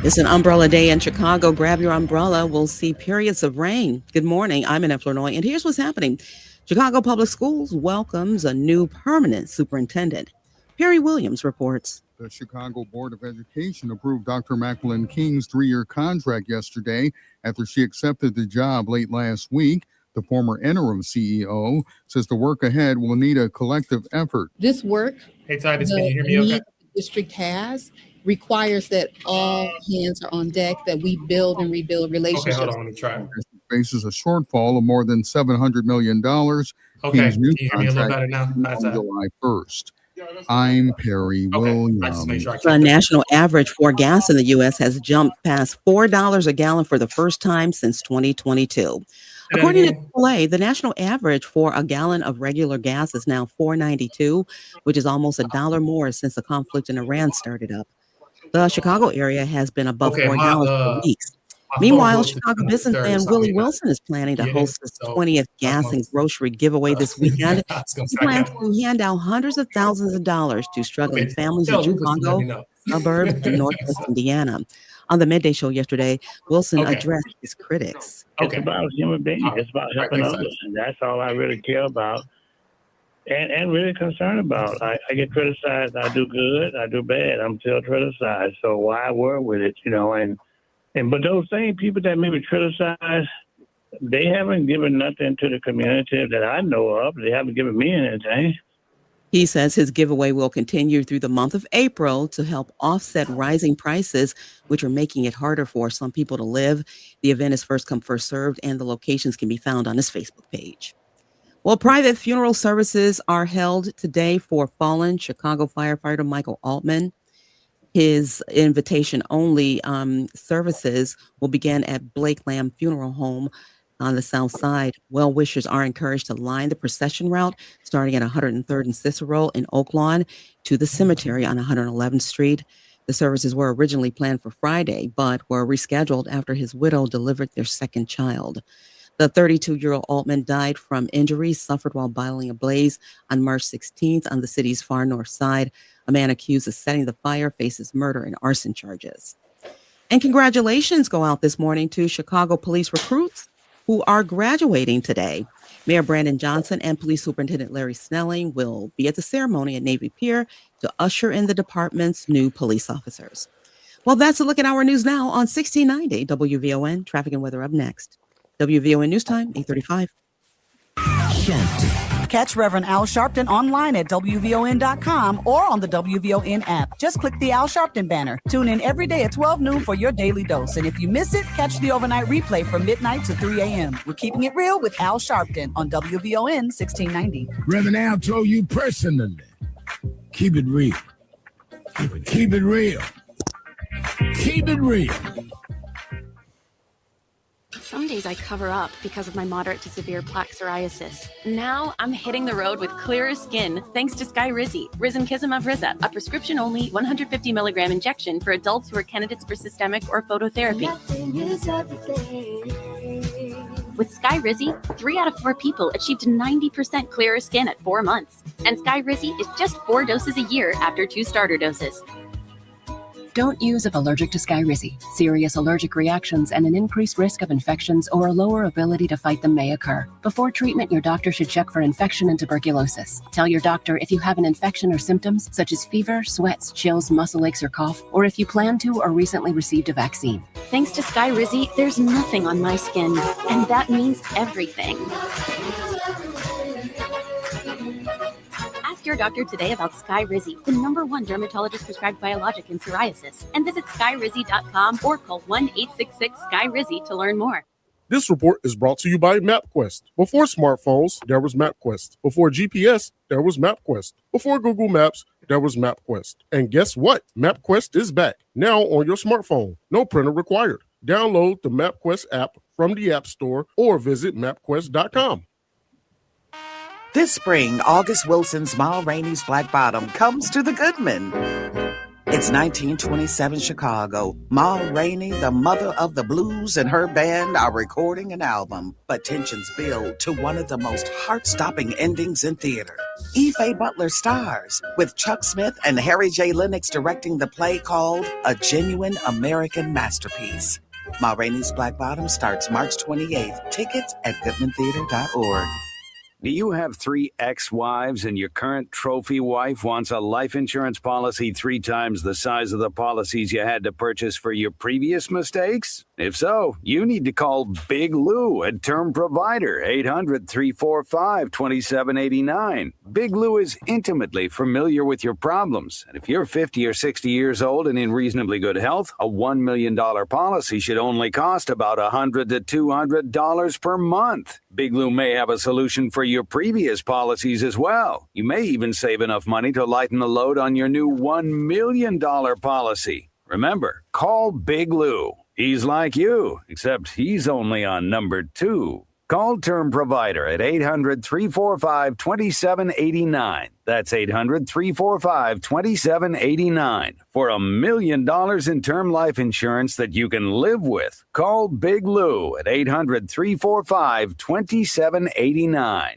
It's an umbrella day in Chicago. Grab your umbrella. We'll see periods of rain. Good morning. I'm Annette Flournoy, and here's what's happening. Chicago Public Schools welcomes a new permanent superintendent. Perry Williams reports. The Chicago Board of Education approved Dr. Macklin King's 3-year contract yesterday after she accepted the job late last week. The former interim CEO says the work ahead will need a collective effort. This work, hey Titus, can you hear me okay? The district has requires that all hands are on deck, that we build and rebuild relationships. Okay, hold on, let me try. Faces a shortfall of more than $700 million. Okay, King's new can you hear me a little better now? on July 1st. I'm Perry Williams. The national average for gas in the U.S. has jumped past $4 a gallon for the first time since 2022. According to AAA, the national average for a gallon of regular gas is now $4.92, which is almost $1 more since the conflict in Iran started up. The Chicago area has been above $4 for weeks. Meanwhile, Chicago businessman Willie Wilson is planning to host his 20th gas and grocery giveaway this weekend. He plans to hand out hundreds of thousands of dollars to struggling families in Chicago, suburbs, and Northwest Indiana. On the Midday Show yesterday, Wilson addressed his critics. It's about human beings. It's about helping others. And that's all I really care about and really concerned about. I get criticized. I do good. I do bad. I'm still criticized. So why work with it, but those same people that maybe criticize, they haven't given nothing to the community that I know of. They haven't given me anything. He says his giveaway will continue through the month of April to help offset rising prices, which are making it harder for some people to live. The event is first come, first served, and the locations can be found on his Facebook page. Well, private funeral services are held today for fallen Chicago firefighter Michael Altman. His invitation-only services will begin at Blake Lamb Funeral Home on the south side. Well-wishers are encouraged to line the procession route starting at 103rd and Cicero in Oak Lawn to the cemetery on 111th Street. The services were originally planned for Friday, but were rescheduled after his widow delivered their second child. The 32-year-old Altman died from injuries suffered while battling a blaze on March 16th on the city's far north side. A man accused of setting the fire faces murder and arson charges. And congratulations go out this morning to Chicago police recruits who are graduating today. Mayor Brandon Johnson and Police Superintendent Larry Snelling will be at the ceremony at Navy Pier to usher in the department's new police officers. Well, that's a look at our news now on 1690 WVON. Traffic and weather up next. WVON News Time, 8:35. Shark Tank. Catch Reverend Al Sharpton online at WVON.com or on the WVON app. Just click the Al Sharpton banner. Tune in every day at 12 noon for your daily dose. And if you miss it, catch the overnight replay from midnight to 3 a.m. We're keeping it real with Al Sharpton on WVON 1690. Reverend Al told you personally, keep it real. Keep it real. Keep it real. Some days I cover up because of my moderate to severe plaque psoriasis. Now I'm hitting the road with clearer skin thanks to Skyrizi, Risankizumab Riza, a prescription-only 150 milligram injection for adults who are candidates for systemic or phototherapy. With Skyrizi, 3 out of 4 people achieved 90% clearer skin at 4 months. And Skyrizi is just 4 doses a year after 2 starter doses. Don't use if allergic to Skyrizi. Serious allergic reactions and an increased risk of infections or a lower ability to fight them may occur. Before treatment, your doctor should check for infection and tuberculosis. Tell your doctor if you have an infection or symptoms such as fever, sweats, chills, muscle aches, or cough, or if you plan to or recently received a vaccine. Thanks to Skyrizi, there's nothing on my skin, and that means everything. Ask your doctor today about Skyrizi, the #1 dermatologist prescribed biologic in psoriasis, and visit skyrizi.com or call 1-866-SKYRIZI to learn more. This report is brought to you by MapQuest. Before smartphones, there was MapQuest. Before GPS, there was MapQuest. Before Google Maps, there was MapQuest. And guess what? MapQuest is back, now on your smartphone. No printer required. Download the MapQuest app from the App Store or visit mapquest.com. This spring, August Wilson's Ma Rainey's Black Bottom comes to the Goodman. It's 1927 Chicago. Ma Rainey, the mother of the blues, and her band are recording an album, but tensions build to one of the most heart-stopping endings in theater. Ife Butler stars, with Chuck Smith and Harry J. Lennox directing the play called A Genuine American Masterpiece. Ma Rainey's Black Bottom starts March 28th. Tickets at goodmantheater.org. Do you have 3 ex-wives and your current trophy wife wants a life insurance policy 3 times the size of the policies you had to purchase for your previous mistakes? If so, you need to call Big Lou at Term Provider, 800-345-2789. Big Lou is intimately familiar with your problems. And if you're 50 or 60 years old and in reasonably good health, a $1 million policy should only cost about $100 to $200 per month. Big Lou may have a solution for your previous policies as well. You may even save enough money to lighten the load on your new $1 million policy. Remember, call Big Lou. He's like you, except he's only on number 2. Call Term Provider at 800-345-2789. That's 800-345-2789 for $1 million in term life insurance that you can live with. Call Big Lou at 800-345-2789.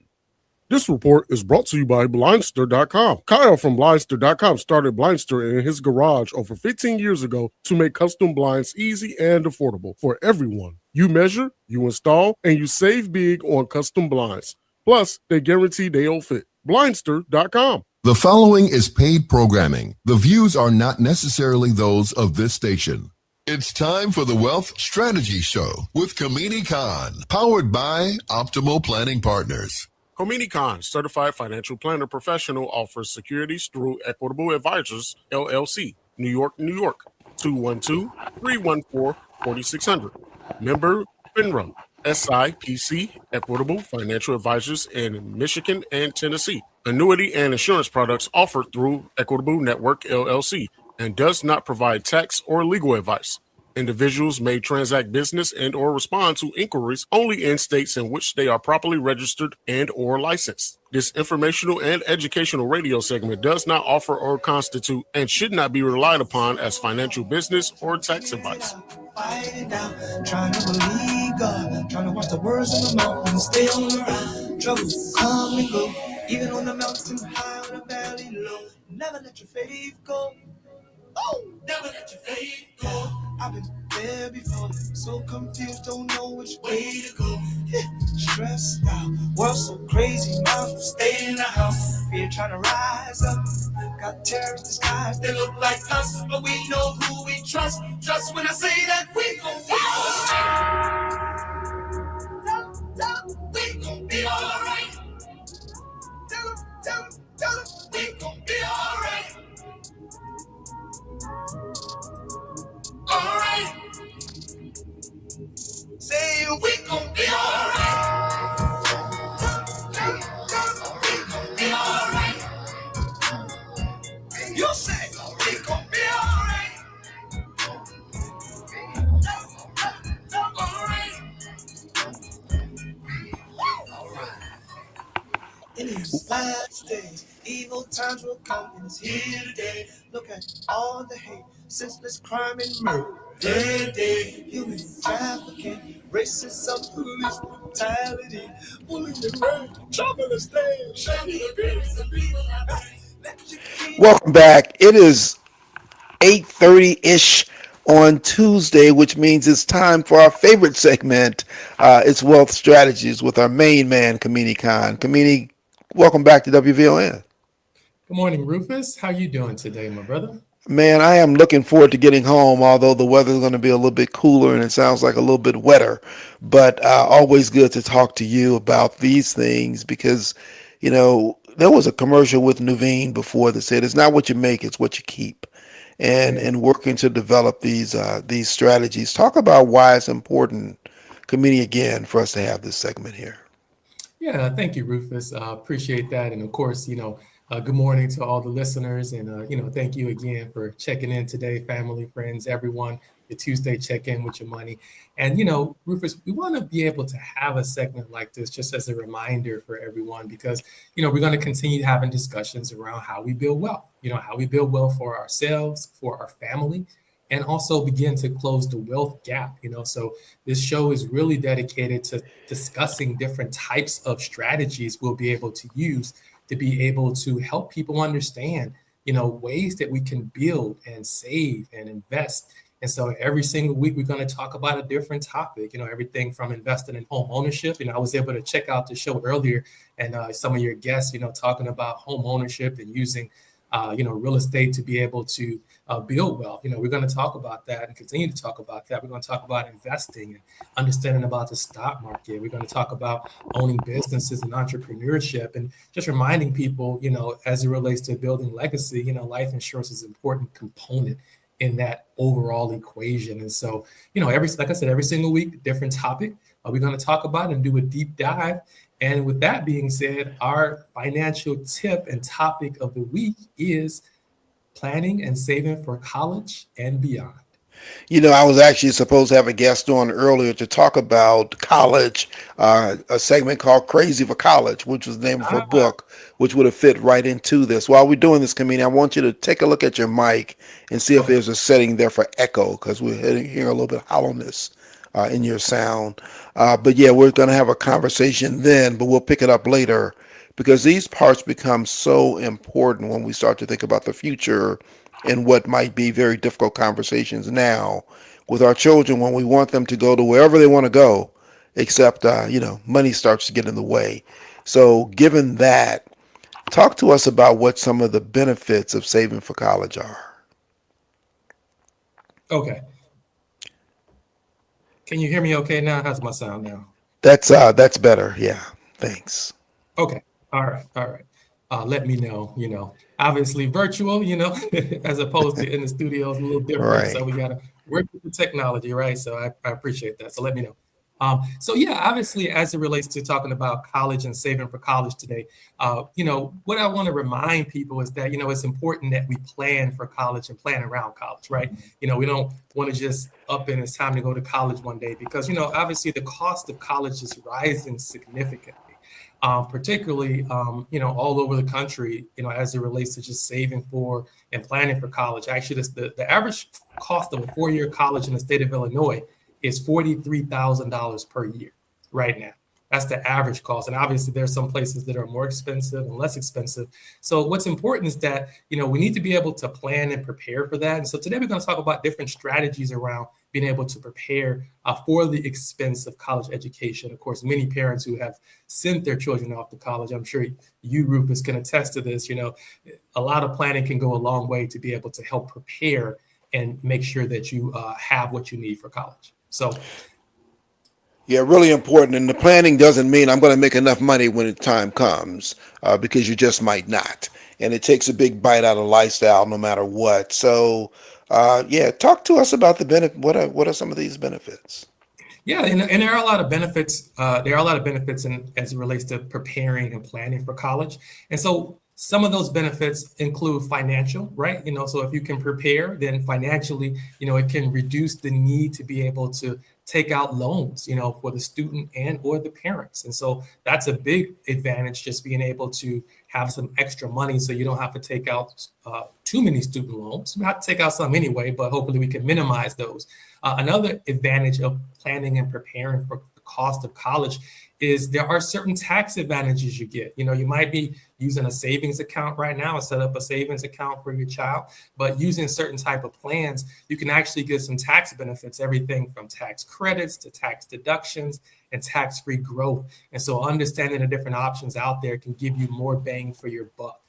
This report is brought to you by Blindster.com. Kyle from Blindster.com started Blindster in his garage over 15 years ago to make custom blinds easy and affordable for everyone. You measure, you install, and you save big on custom blinds. Plus, they guarantee they'll fit. Blindster.com. The following is paid programming. The views are not necessarily those of this station. It's time for the Wealth Strategy Show with Kamini Khan, powered by Optimal Planning Partners. Komini Khan, certified financial planner professional, offers securities through Equitable Advisors, LLC, New York, New York, 212-314-4600. Member FINRA, SIPC, Equitable Financial Advisors in Michigan and Tennessee. Annuity and insurance products offered through Equitable Network, LLC, and does not provide tax or legal advice. Individuals may transact business and or respond to inquiries only in states in which they are properly registered and or licensed. This informational and educational radio segment does not offer or constitute and should not be relied upon as financial business or tax advice. Fighting down, trying to believe God, trying to watch the words in the mouth and stay on the ride. Trouble come and go, even on the mountain high, on the valley low. Never let your faith go. Oh, never let your faith go. I've been there before, so confused, don't know which way to go. Stressed out, world so crazy, miles will stay in the house. Fear trying to rise up, got terrorists disguised. They look like us, but we know who we trust. Trust when I say that we gon' be alright. We gon' be alright. In these last days, evil times will come, and it's here today. Look at all the hate, senseless crime and murder. Day, human trafficking, racism, police brutality, bullying and rape, trouble and stay, shady appearance of people. Welcome back. It is 8:30-ish on Tuesday, which means it's time for our favorite segment. It's Wealth Strategies with our main man, Kamini Khan. Kamini, welcome back to WVON. Good morning, Rufus. How you doing today, my brother? Man, I am looking forward to getting home, although the weather's going to be a little bit cooler and it sounds like a little bit wetter. But always good to talk to you about these things because, you know, there was a commercial with Nuveen before that said, it's not what you make, it's what you keep. And working to develop these strategies. Talk about why it's important, Kamini, again, for us to have this segment here. Yeah, thank you, Rufus. Appreciate that. And of course, good morning to all the listeners. And, thank you again for checking in today, family, friends, everyone. Your Tuesday check-in with your money. And, Rufus, we want to be able to have a segment like this just as a reminder for everyone because, we're going to continue having discussions around how we build wealth, how we build wealth for ourselves, for our family, and also begin to close the wealth gap, So this show is really dedicated to discussing different types of strategies we'll be able to use to be able to help people understand, ways that we can build and save and invest. And so every single week, we're going to talk about a different topic, everything from investing in home ownership. I was able to check out the show earlier and some of your guests, talking about home ownership and using, real estate to be able to build wealth. We're going to talk about that and continue to talk about that. We're going to talk about investing and understanding about the stock market. We're going to talk about owning businesses and entrepreneurship and just reminding people, as it relates to building legacy, life insurance is an important component in that overall equation. And so, like I said, every single week, different topic we're going to talk about and do a deep dive. And with that being said, our financial tip and topic of the week is planning and saving for college and beyond. I was actually supposed to have a guest on earlier to talk about college, a segment called Crazy for College, which was the name of her book, which would have fit right into this. While we're doing this, Kamini, I want you to take a look at your mic and see if there's a setting there for echo, because we're hearing a little bit of hollowness in your sound. But yeah, we're going to have a conversation then, but we'll pick it up later because these parts become so important when we start to think about the future and what might be very difficult conversations now with our children when we want them to go to wherever they want to go, except, money starts to get in the way. So given that, talk to us about what some of the benefits of saving for college are. Okay. Can you hear me okay now? How's my sound now? That's better. Yeah. Thanks. Okay. All right. Let me know, obviously virtual, as opposed to in the studio is a little different. Right. So we got to work with the technology, right? So I appreciate that. So let me know. So yeah, obviously, as it relates to talking about college and saving for college today, what I want to remind people is that, it's important that we plan for college and plan around college, right? We don't want to just up and it's time to go to college one day because, obviously the cost of college is rising significantly. Particularly, all over the country, as it relates to just saving for and planning for college. Actually, the average cost of a 4-year college in the state of Illinois is $43,000 per year right now. That's the average cost. And obviously, there's some places that are more expensive and less expensive. So what's important is that, we need to be able to plan and prepare for that. And so today we're going to talk about different strategies around being able to prepare for the expense of college education. Of course, many parents who have sent their children off to college, I'm sure you, Rufus, can attest to this. A lot of planning can go a long way to be able to help prepare and make sure that you have what you need for college. So, yeah, really important. And the planning doesn't mean I'm going to make enough money when the time comes, because you just might not. And it takes a big bite out of lifestyle no matter what. So, talk to us about the benefit. What are some of these benefits? Yeah, and there are a lot of benefits. There are a lot of benefits as it relates to preparing and planning for college. And so Some of those benefits include financial, right? So if you can prepare, then financially, it can reduce the need to be able to take out loans, for the student and or the parents. And so that's a big advantage, just being able to have some extra money so you don't have to take out too many student loans. We have to take out some anyway, but hopefully we can minimize those. Another advantage of planning and preparing for the cost of college is there are certain tax advantages you get. You might be using a savings account right now and set up a savings account for your child, but using certain type of plans, you can actually get some tax benefits, everything from tax credits to tax deductions and tax-free growth. And so understanding the different options out there can give you more bang for your buck.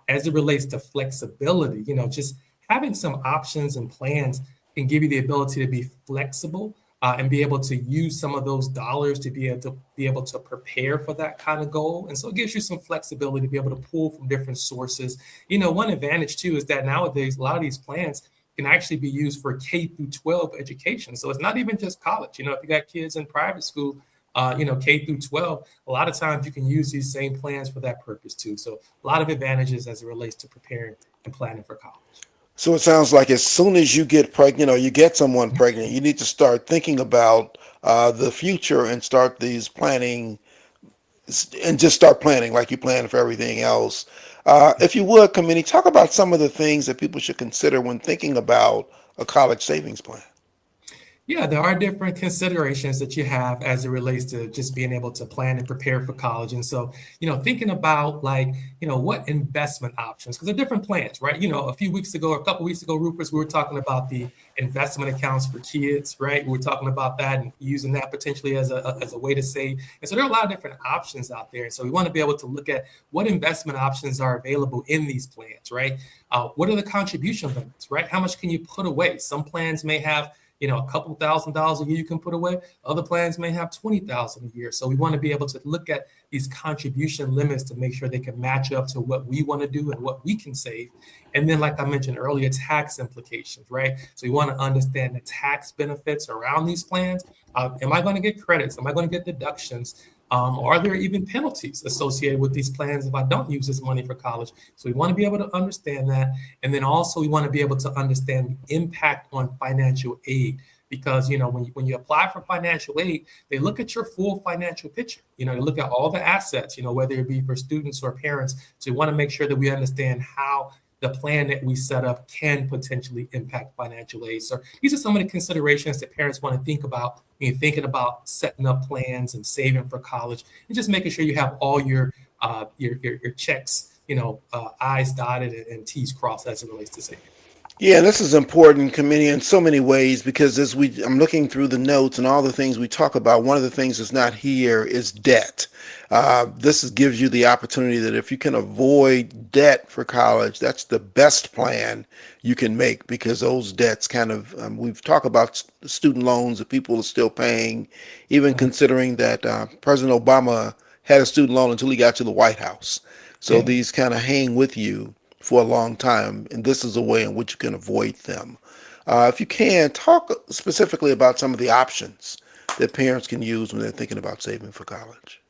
As it relates to flexibility, just having some options and plans can give you the ability to be flexible and be able to use some of those dollars to be able to prepare for that kind of goal. And so it gives you some flexibility to be able to pull from different sources. One advantage too is that nowadays a lot of these plans can actually be used for K through 12 education. So it's not even just college. If you got kids in private school, K through 12, a lot of times you can use these same plans for that purpose too. So a lot of advantages as it relates to preparing and planning for college. So it sounds like as soon as you get pregnant or you get someone pregnant, you need to start thinking about the future and start these planning and just start planning like you plan for everything else. If you would, committee, talk about some of the things that people should consider when thinking about a college savings plan. Yeah, there are different considerations that you have as it relates to just being able to plan and prepare for college. And so, thinking about what investment options, because there are different plans, right? A couple weeks ago, Rufus, we were talking about the investment accounts for kids, right? We were talking about that and using that potentially as a way to save. And so there are a lot of different options out there. And so we want to be able to look at what investment options are available in these plans, right? What are the contribution limits, right? How much can you put away? Some plans may have a couple $1,000s a year you can put away. Other plans may have $20,000 a year. So we want to be able to look at these contribution limits to make sure they can match up to what we want to do and what we can save. And then, like I mentioned earlier, tax implications, right? So we want to understand the tax benefits around these plans. Am I going to get credits? Am I going to get deductions? Are there even penalties associated with these plans if I don't use this money for college? So we want to be able to understand that. And then also we want to be able to understand the impact on financial aid. Because, when you apply for financial aid, they look at your full financial picture. They look at all the assets, whether it be for students or parents. So we want to make sure that we understand how the plan that we set up can potentially impact financial aid. So these are some of the considerations that parents want to think about when you're thinking about setting up plans and saving for college, and just making sure you have all your checks, I's dotted and T's crossed as it relates to saving. Yeah, this is important, committee, in so many ways, because I'm looking through the notes and all the things we talk about, one of the things that's not here is debt. Gives you the opportunity that if you can avoid debt for college, that's the best plan you can make, because those debts we've talked about student loans that people are still paying, even considering that President Obama had a student loan until he got to the White House. So these kind of hang with you for a long time, and this is a way in which you can avoid them. If you can, talk specifically about some of the options that parents can use when they're thinking about saving for college.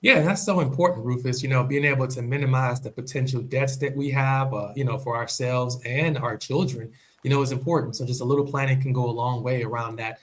Yeah, that's so important, Rufus. Being able to minimize the potential debts that we have, for ourselves and our children, is important. So just a little planning can go a long way around that,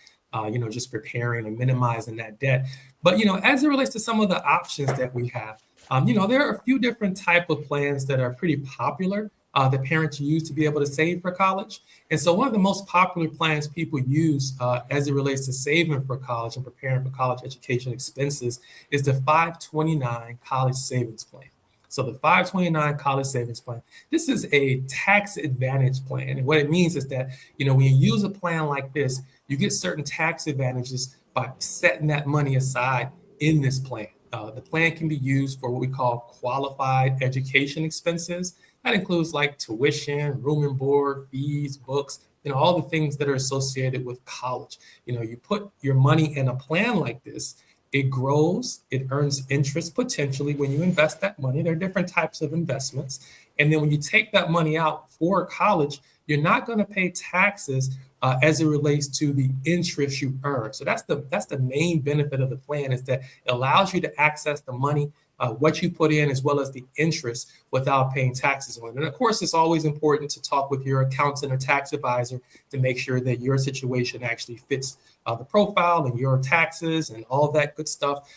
just preparing and minimizing that debt. But, as it relates to some of the options that we have, there are a few different type of plans that are pretty popular that parents use to be able to save for college. And so one of the most popular plans people use as it relates to saving for college and preparing for college education expenses is the 529 College Savings Plan. So the 529 College Savings Plan, this is a tax advantage plan. And what it means is that, when you use a plan like this, you get certain tax advantages by setting that money aside in this plan. The plan can be used for what we call qualified education expenses. That includes like tuition, room and board, fees, books, all the things that are associated with college. You put your money in a plan like this, it grows, it earns interest potentially when you invest that money. There are different types of investments. And then when you take that money out for college, you're not going to pay taxes as it relates to the interest you earn. So that's the main benefit of the plan, is that it allows you to access the money what you put in as well as the interest without paying taxes on it. And of course, it's always important to talk with your accountant or tax advisor to make sure that your situation actually fits the profile and your taxes and all that good stuff.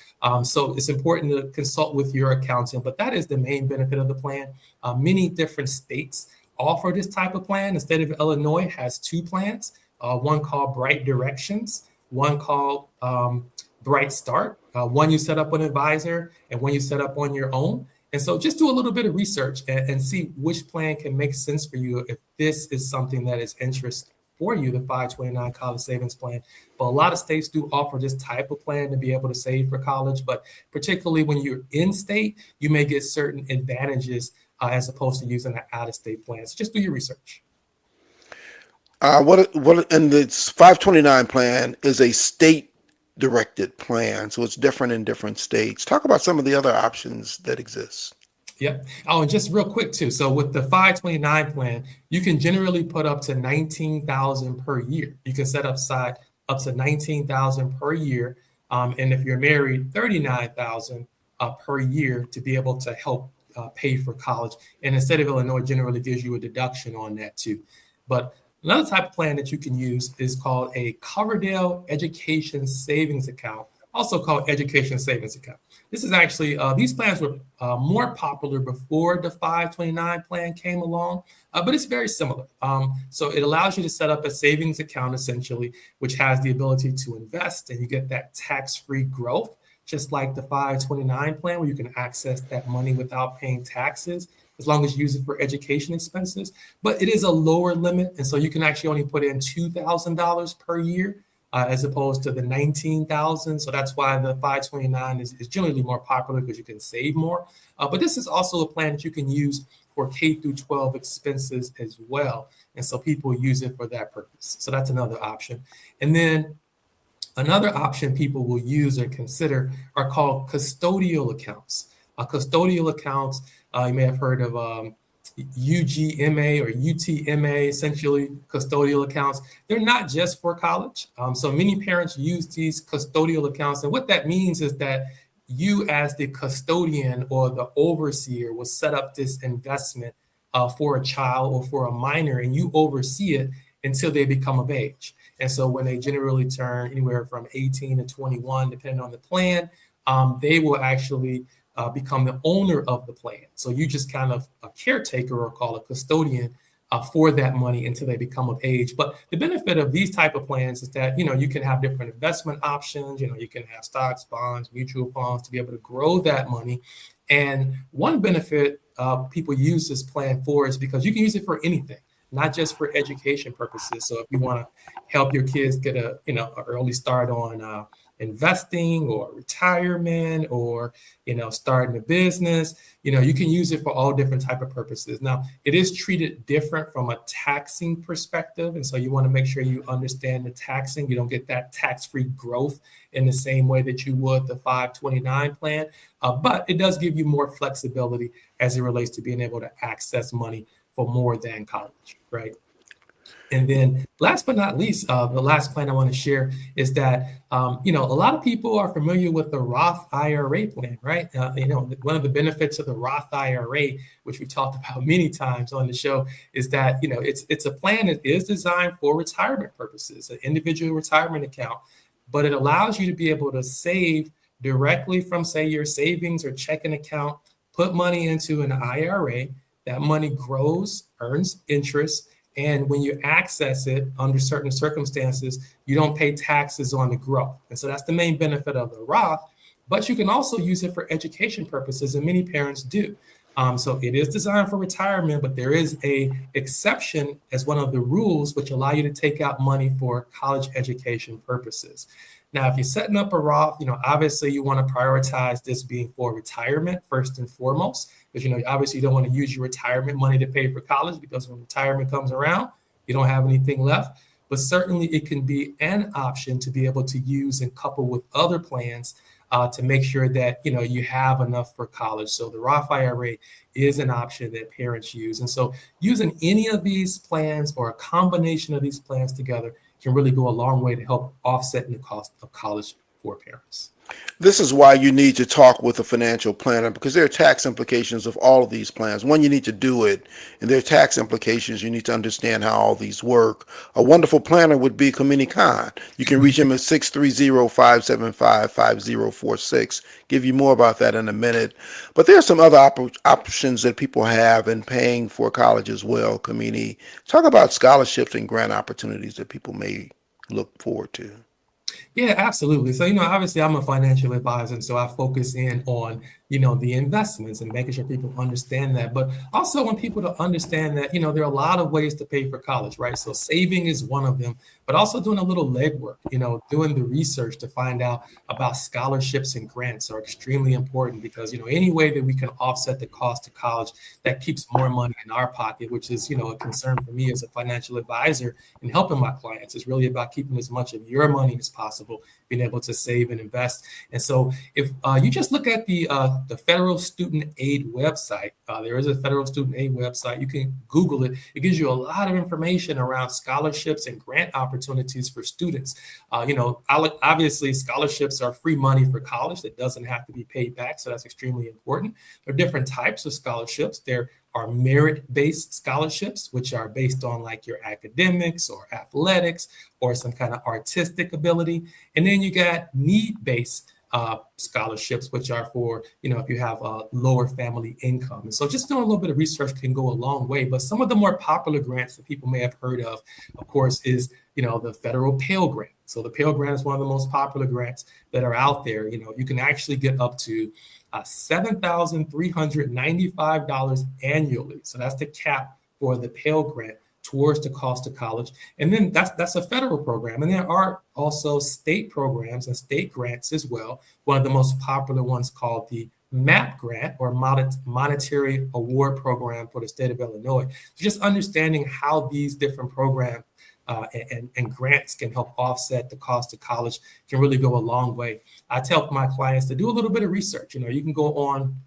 So it's important to consult with your accountant, but that is the main benefit of the plan. Many different states offer this type of plan. The state of Illinois has two plans, one called Bright Directions, one called Bright Start. One you set up with an advisor and one you set up on your own. And so just do a little bit of research and see which plan can make sense for you if this is something that is interest for you, the 529 college savings plan. But a lot of states do offer this type of plan to be able to save for college. But particularly when you're in state, you may get certain advantages as opposed to using an out-of-state plan. So just do your research. What and the 529 plan is a state directed plan, so it's different in different states. Talk about some of the other options that exist. Yep. Oh, and just real quick too. So with the 529 plan, you can generally put up to $19,000 per year. You can set aside up to $19,000 per year, and if you're married, $39,000 per year to be able to help pay for college. And the state of Illinois generally gives you a deduction on that too. But another type of plan that you can use is called a Coverdell Education Savings Account, also called Education Savings Account. This is actually, these plans were more popular before the 529 plan came along, but it's very similar. So it allows you to set up a savings account essentially, which has the ability to invest and you get that tax-free growth, just like the 529 plan where you can access that money without paying taxes, as long as you use it for education expenses. But it is a lower limit, and so you can actually only put in $2,000 per year as opposed to the $19,000. So that's why the 529 is generally more popular because you can save more. But this is also a plan that you can use for K through 12 expenses as well. And so people use it for that purpose. So that's another option. And then another option people will use or consider are called custodial accounts. Custodial accounts, you may have heard of UGMA or UTMA, essentially custodial accounts. They're not just for college. So many parents use these custodial accounts. And what that means is that you as the custodian or the overseer will set up this investment for a child or for a minor, and you oversee it until they become of age. And so when they generally turn anywhere from 18 to 21, depending on the plan, they will actually become the owner of the plan. So you just kind of a caretaker or call a custodian for that money until they become of age. But the benefit of these type of plans is that, you can have different investment options. You can have stocks, bonds, mutual funds to be able to grow that money. And one benefit people use this plan for is because you can use it for anything, not just for education purposes. So if you want to help your kids get an early start on investing or retirement or, starting a business, you can use it for all different type of purposes. Now, it is treated different from a taxing perspective. And so you want to make sure you understand the taxing. You don't get that tax-free growth in the same way that you would the 529 plan. But it does give you more flexibility as it relates to being able to access money for more than college, right? And then last but not least, the last plan I want to share is that, a lot of people are familiar with the Roth IRA plan, right? One of the benefits of the Roth IRA, which we've talked about many times on the show, is that, it's a plan that is designed for retirement purposes, an individual retirement account, but it allows you to be able to save directly from, say, your savings or checking account, put money into an IRA. That money grows, earns interest, and when you access it under certain circumstances, you don't pay taxes on the growth. And so that's the main benefit of the Roth, but you can also use it for education purposes, and many parents do. So it is designed for retirement, but there is a exception as one of the rules which allow you to take out money for college education purposes. Now, if you're setting up a Roth, obviously you want to prioritize this being for retirement first and foremost, because, obviously you don't want to use your retirement money to pay for college, because when retirement comes around, you don't have anything left. But certainly it can be an option to be able to use and couple with other plans to make sure that, you have enough for college. So the Roth IRA is an option that parents use. And so using any of these plans or a combination of these plans together can really go a long way to help offset the cost of college for parents. This is why you need to talk with a financial planner, because there are tax implications of all of these plans. One, you need to do it, and there are tax implications. You need to understand how all these work. A wonderful planner would be Kamini Khan. You can reach him at 630-575-5046. Give you more about that in a minute. But there are some other options that people have in paying for college as well, Kamini. Talk about scholarships and grant opportunities that people may look forward to. Yeah, absolutely. So, obviously I'm a financial advisor, and so I focus in on, the investments and making sure people understand that. But also want people to understand that, there are a lot of ways to pay for college, right? So saving is one of them, but also doing a little legwork, doing the research to find out about scholarships and grants are extremely important because, any way that we can offset the cost of college, that keeps more money in our pocket, which is, a concern for me as a financial advisor and helping my clients. It's really about keeping as much of your money as possible, being able to save and invest. And so if you just look at the Federal Student Aid website, there is a Federal Student Aid website. You can Google it. It gives you a lot of information around scholarships and grant opportunities for students. Obviously scholarships are free money for college that doesn't have to be paid back. So that's extremely important. There are different types of scholarships. There are merit-based scholarships, which are based on like your academics or athletics or some kind of artistic ability. And then you got need-based scholarships, which are for, if you have a lower family income. And so just doing a little bit of research can go a long way. But some of the more popular grants that people may have heard of course, is, the federal Pell Grant. So the Pell Grant is one of the most popular grants that are out there. You can actually get up to $7,395 annually. So that's the cap for the Pell Grant towards the cost of college. And then that's a federal program. And there are also state programs and state grants as well. One of the most popular ones called the MAP grant, or Monetary Award Program for the state of Illinois. So just understanding how these different programs and grants can help offset the cost of college can really go a long way. I tell my clients to do a little bit of research. You can go on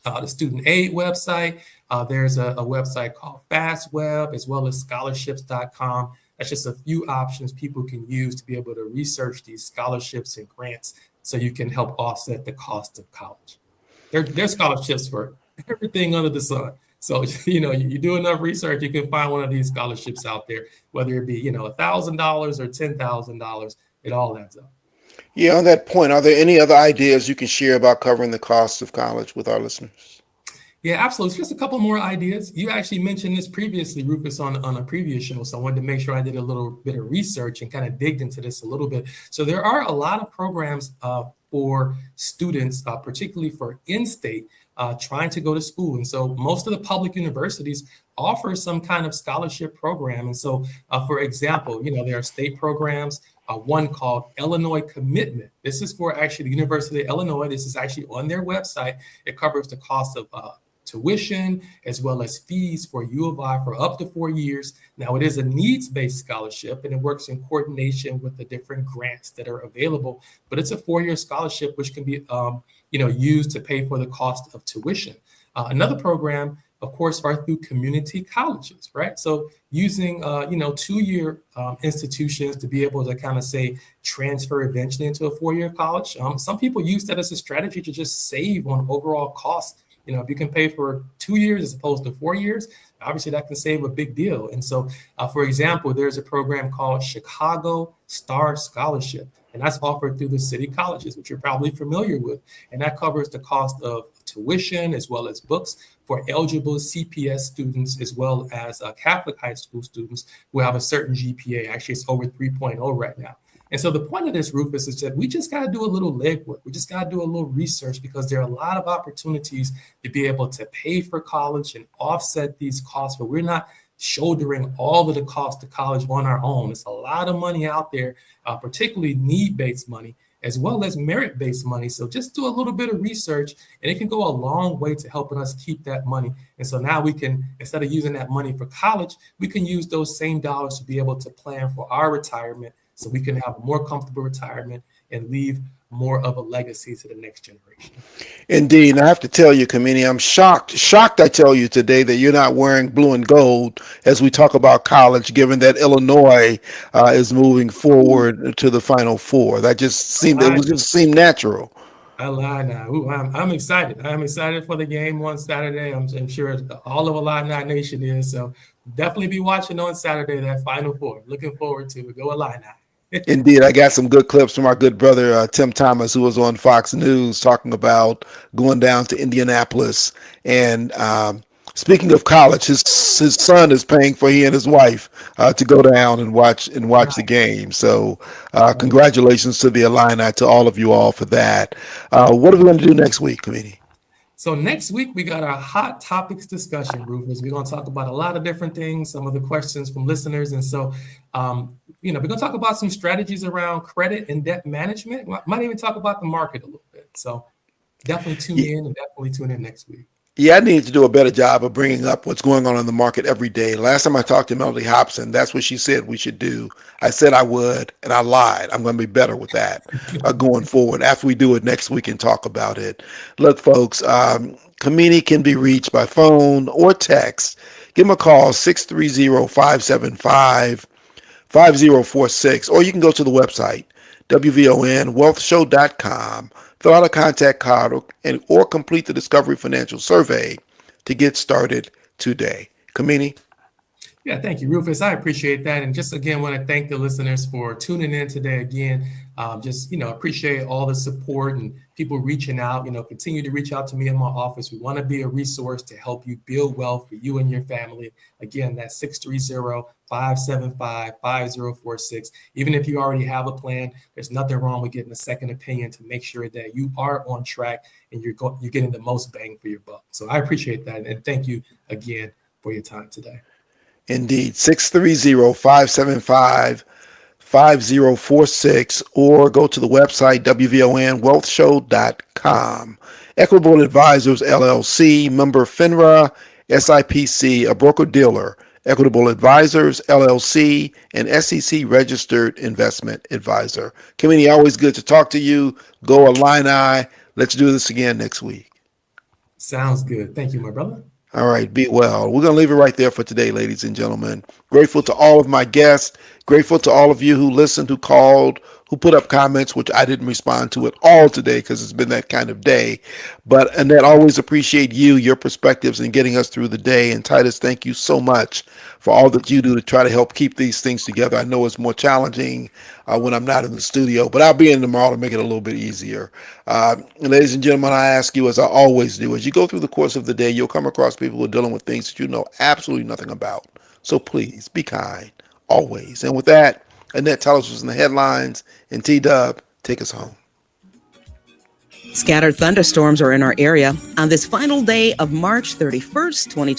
the student aid website. There's a website called FastWeb, as well as scholarships.com. That's just a few options people can use to be able to research these scholarships and grants so you can help offset the cost of college. There's scholarships for everything under the sun. So, you do enough research, you can find one of these scholarships out there, whether it be, $1,000 or $10,000, it all adds up. Yeah, on that point, are there any other ideas you can share about covering the cost of college with our listeners? Yeah, absolutely. Just a couple more ideas. You actually mentioned this previously, Rufus, on a previous show. So I wanted to make sure I did a little bit of research and kind of digged into this a little bit. So there are a lot of programs for students, particularly for in-state, trying to go to school. And so most of the public universities offer some kind of scholarship program. And so, for example, there are state programs, one called Illinois Commitment. This is for actually the University of Illinois. This is actually on their website. It covers the cost of tuition as well as fees for U of I for up to 4 years. Now, it is a needs-based scholarship, and it works in coordination with the different grants that are available. But it's a 4-year scholarship, which can be used to pay for the cost of tuition. Another program, of course, are through community colleges, right? So using, 2-year institutions to be able to kind of say transfer eventually into a 4-year college. Some people use that as a strategy to just save on overall cost. If you can pay for 2 years as opposed to 4 years, obviously that can save a big deal. And so, for example, there's a program called Chicago Star Scholarship, and that's offered through the city colleges, which you're probably familiar with. And that covers the cost of tuition as well as books for eligible CPS students, as well as Catholic high school students who have a certain GPA. Actually, it's over 3.0 right now. And so the point of this, Rufus, is that we just got to do a little legwork. We just got to do a little research, because there are a lot of opportunities to be able to pay for college and offset these costs, but we're not shouldering all of the cost of college on our own. It's a lot of money out there, particularly need-based money, as well as merit-based money. So just do a little bit of research, and it can go a long way to helping us keep that money. And so now we can, instead of using that money for college, we can use those same dollars to be able to plan for our retirement, so we can have a more comfortable retirement and leave more of a legacy to the next generation. Indeed. And I have to tell you, Kamini, I'm shocked, I tell you today that you're not wearing blue and gold as we talk about college, given that Illinois is moving forward to the Final Four. That just seemed natural. I lie now. Ooh, I'm excited. I'm excited for the game on Saturday. I'm sure all of Illini Nation is. So definitely be watching on Saturday, that Final Four. Looking forward to it. Go Illini. Indeed, I got some good clips from our good brother Tim Thomas, who was on Fox News talking about going down to Indianapolis. And speaking of college, his son is paying for he and his wife to go down and watch the game. So congratulations to the Illini, to all of you all for that. What are we going to do next week, Kamini? So next week, we got our hot topics discussion, Rufus. We're going to talk about a lot of different things, some of the questions from listeners. And so, we're going to talk about some strategies around credit and debt management. Might even talk about the market a little bit. So definitely tune in next week. Yeah, I need to do a better job of bringing up what's going on in the market every day. Last time I talked to Melody Hobson, that's what she said we should do. I said I would, and I lied. I'm going to be better with that going forward after we do it next week and talk about it. Look, folks, Kamini can be reached by phone or text. Give him a call, 630-575-5046, or you can go to the website, WVONwealthshow.com. Fill out a contact card or complete the Discovery Financial Survey to get started today. Kamini? Yeah, thank you, Rufus. I appreciate that. And just again, want to thank the listeners for tuning in today again. Appreciate all the support and people reaching out. Continue to reach out to me in my office. We want to be a resource to help you build wealth for you and your family. Again, that's 630-575-5046. Even if you already have a plan, there's nothing wrong with getting a second opinion to make sure that you are on track and you're getting the most bang for your buck. So I appreciate that. And thank you again for your time today. Indeed, 630-575-5046, or go to the website, WVONwealthshow.com. Equitable Advisors, LLC, member FINRA, SIPC, a broker-dealer. Equitable Advisors, LLC, an SEC-registered investment advisor. Kamini, always good to talk to you. Go Illini. Let's do this again next week. Sounds good. Thank you, my brother. All right, be well. We're going to leave it right there for today, ladies and gentlemen. Grateful to all of my guests. Grateful to all of you who listened, who called, who put up comments, which I didn't respond to at all today because it's been that kind of day. But Annette, always appreciate you, your perspectives, and getting us through the day. And Titus, thank you so much for all that you do to try to help keep these things together. I know it's more challenging when I'm not in the studio, but I'll be in tomorrow to make it a little bit easier. Ladies and gentlemen, I ask you, as I always do, as you go through the course of the day, you'll come across people who are dealing with things that you know absolutely nothing about. So please be kind, always. And with that, Annette, tell us what's in the headlines, and T-Dub, take us home. Scattered thunderstorms are in our area on this final day of March 31st, 2020.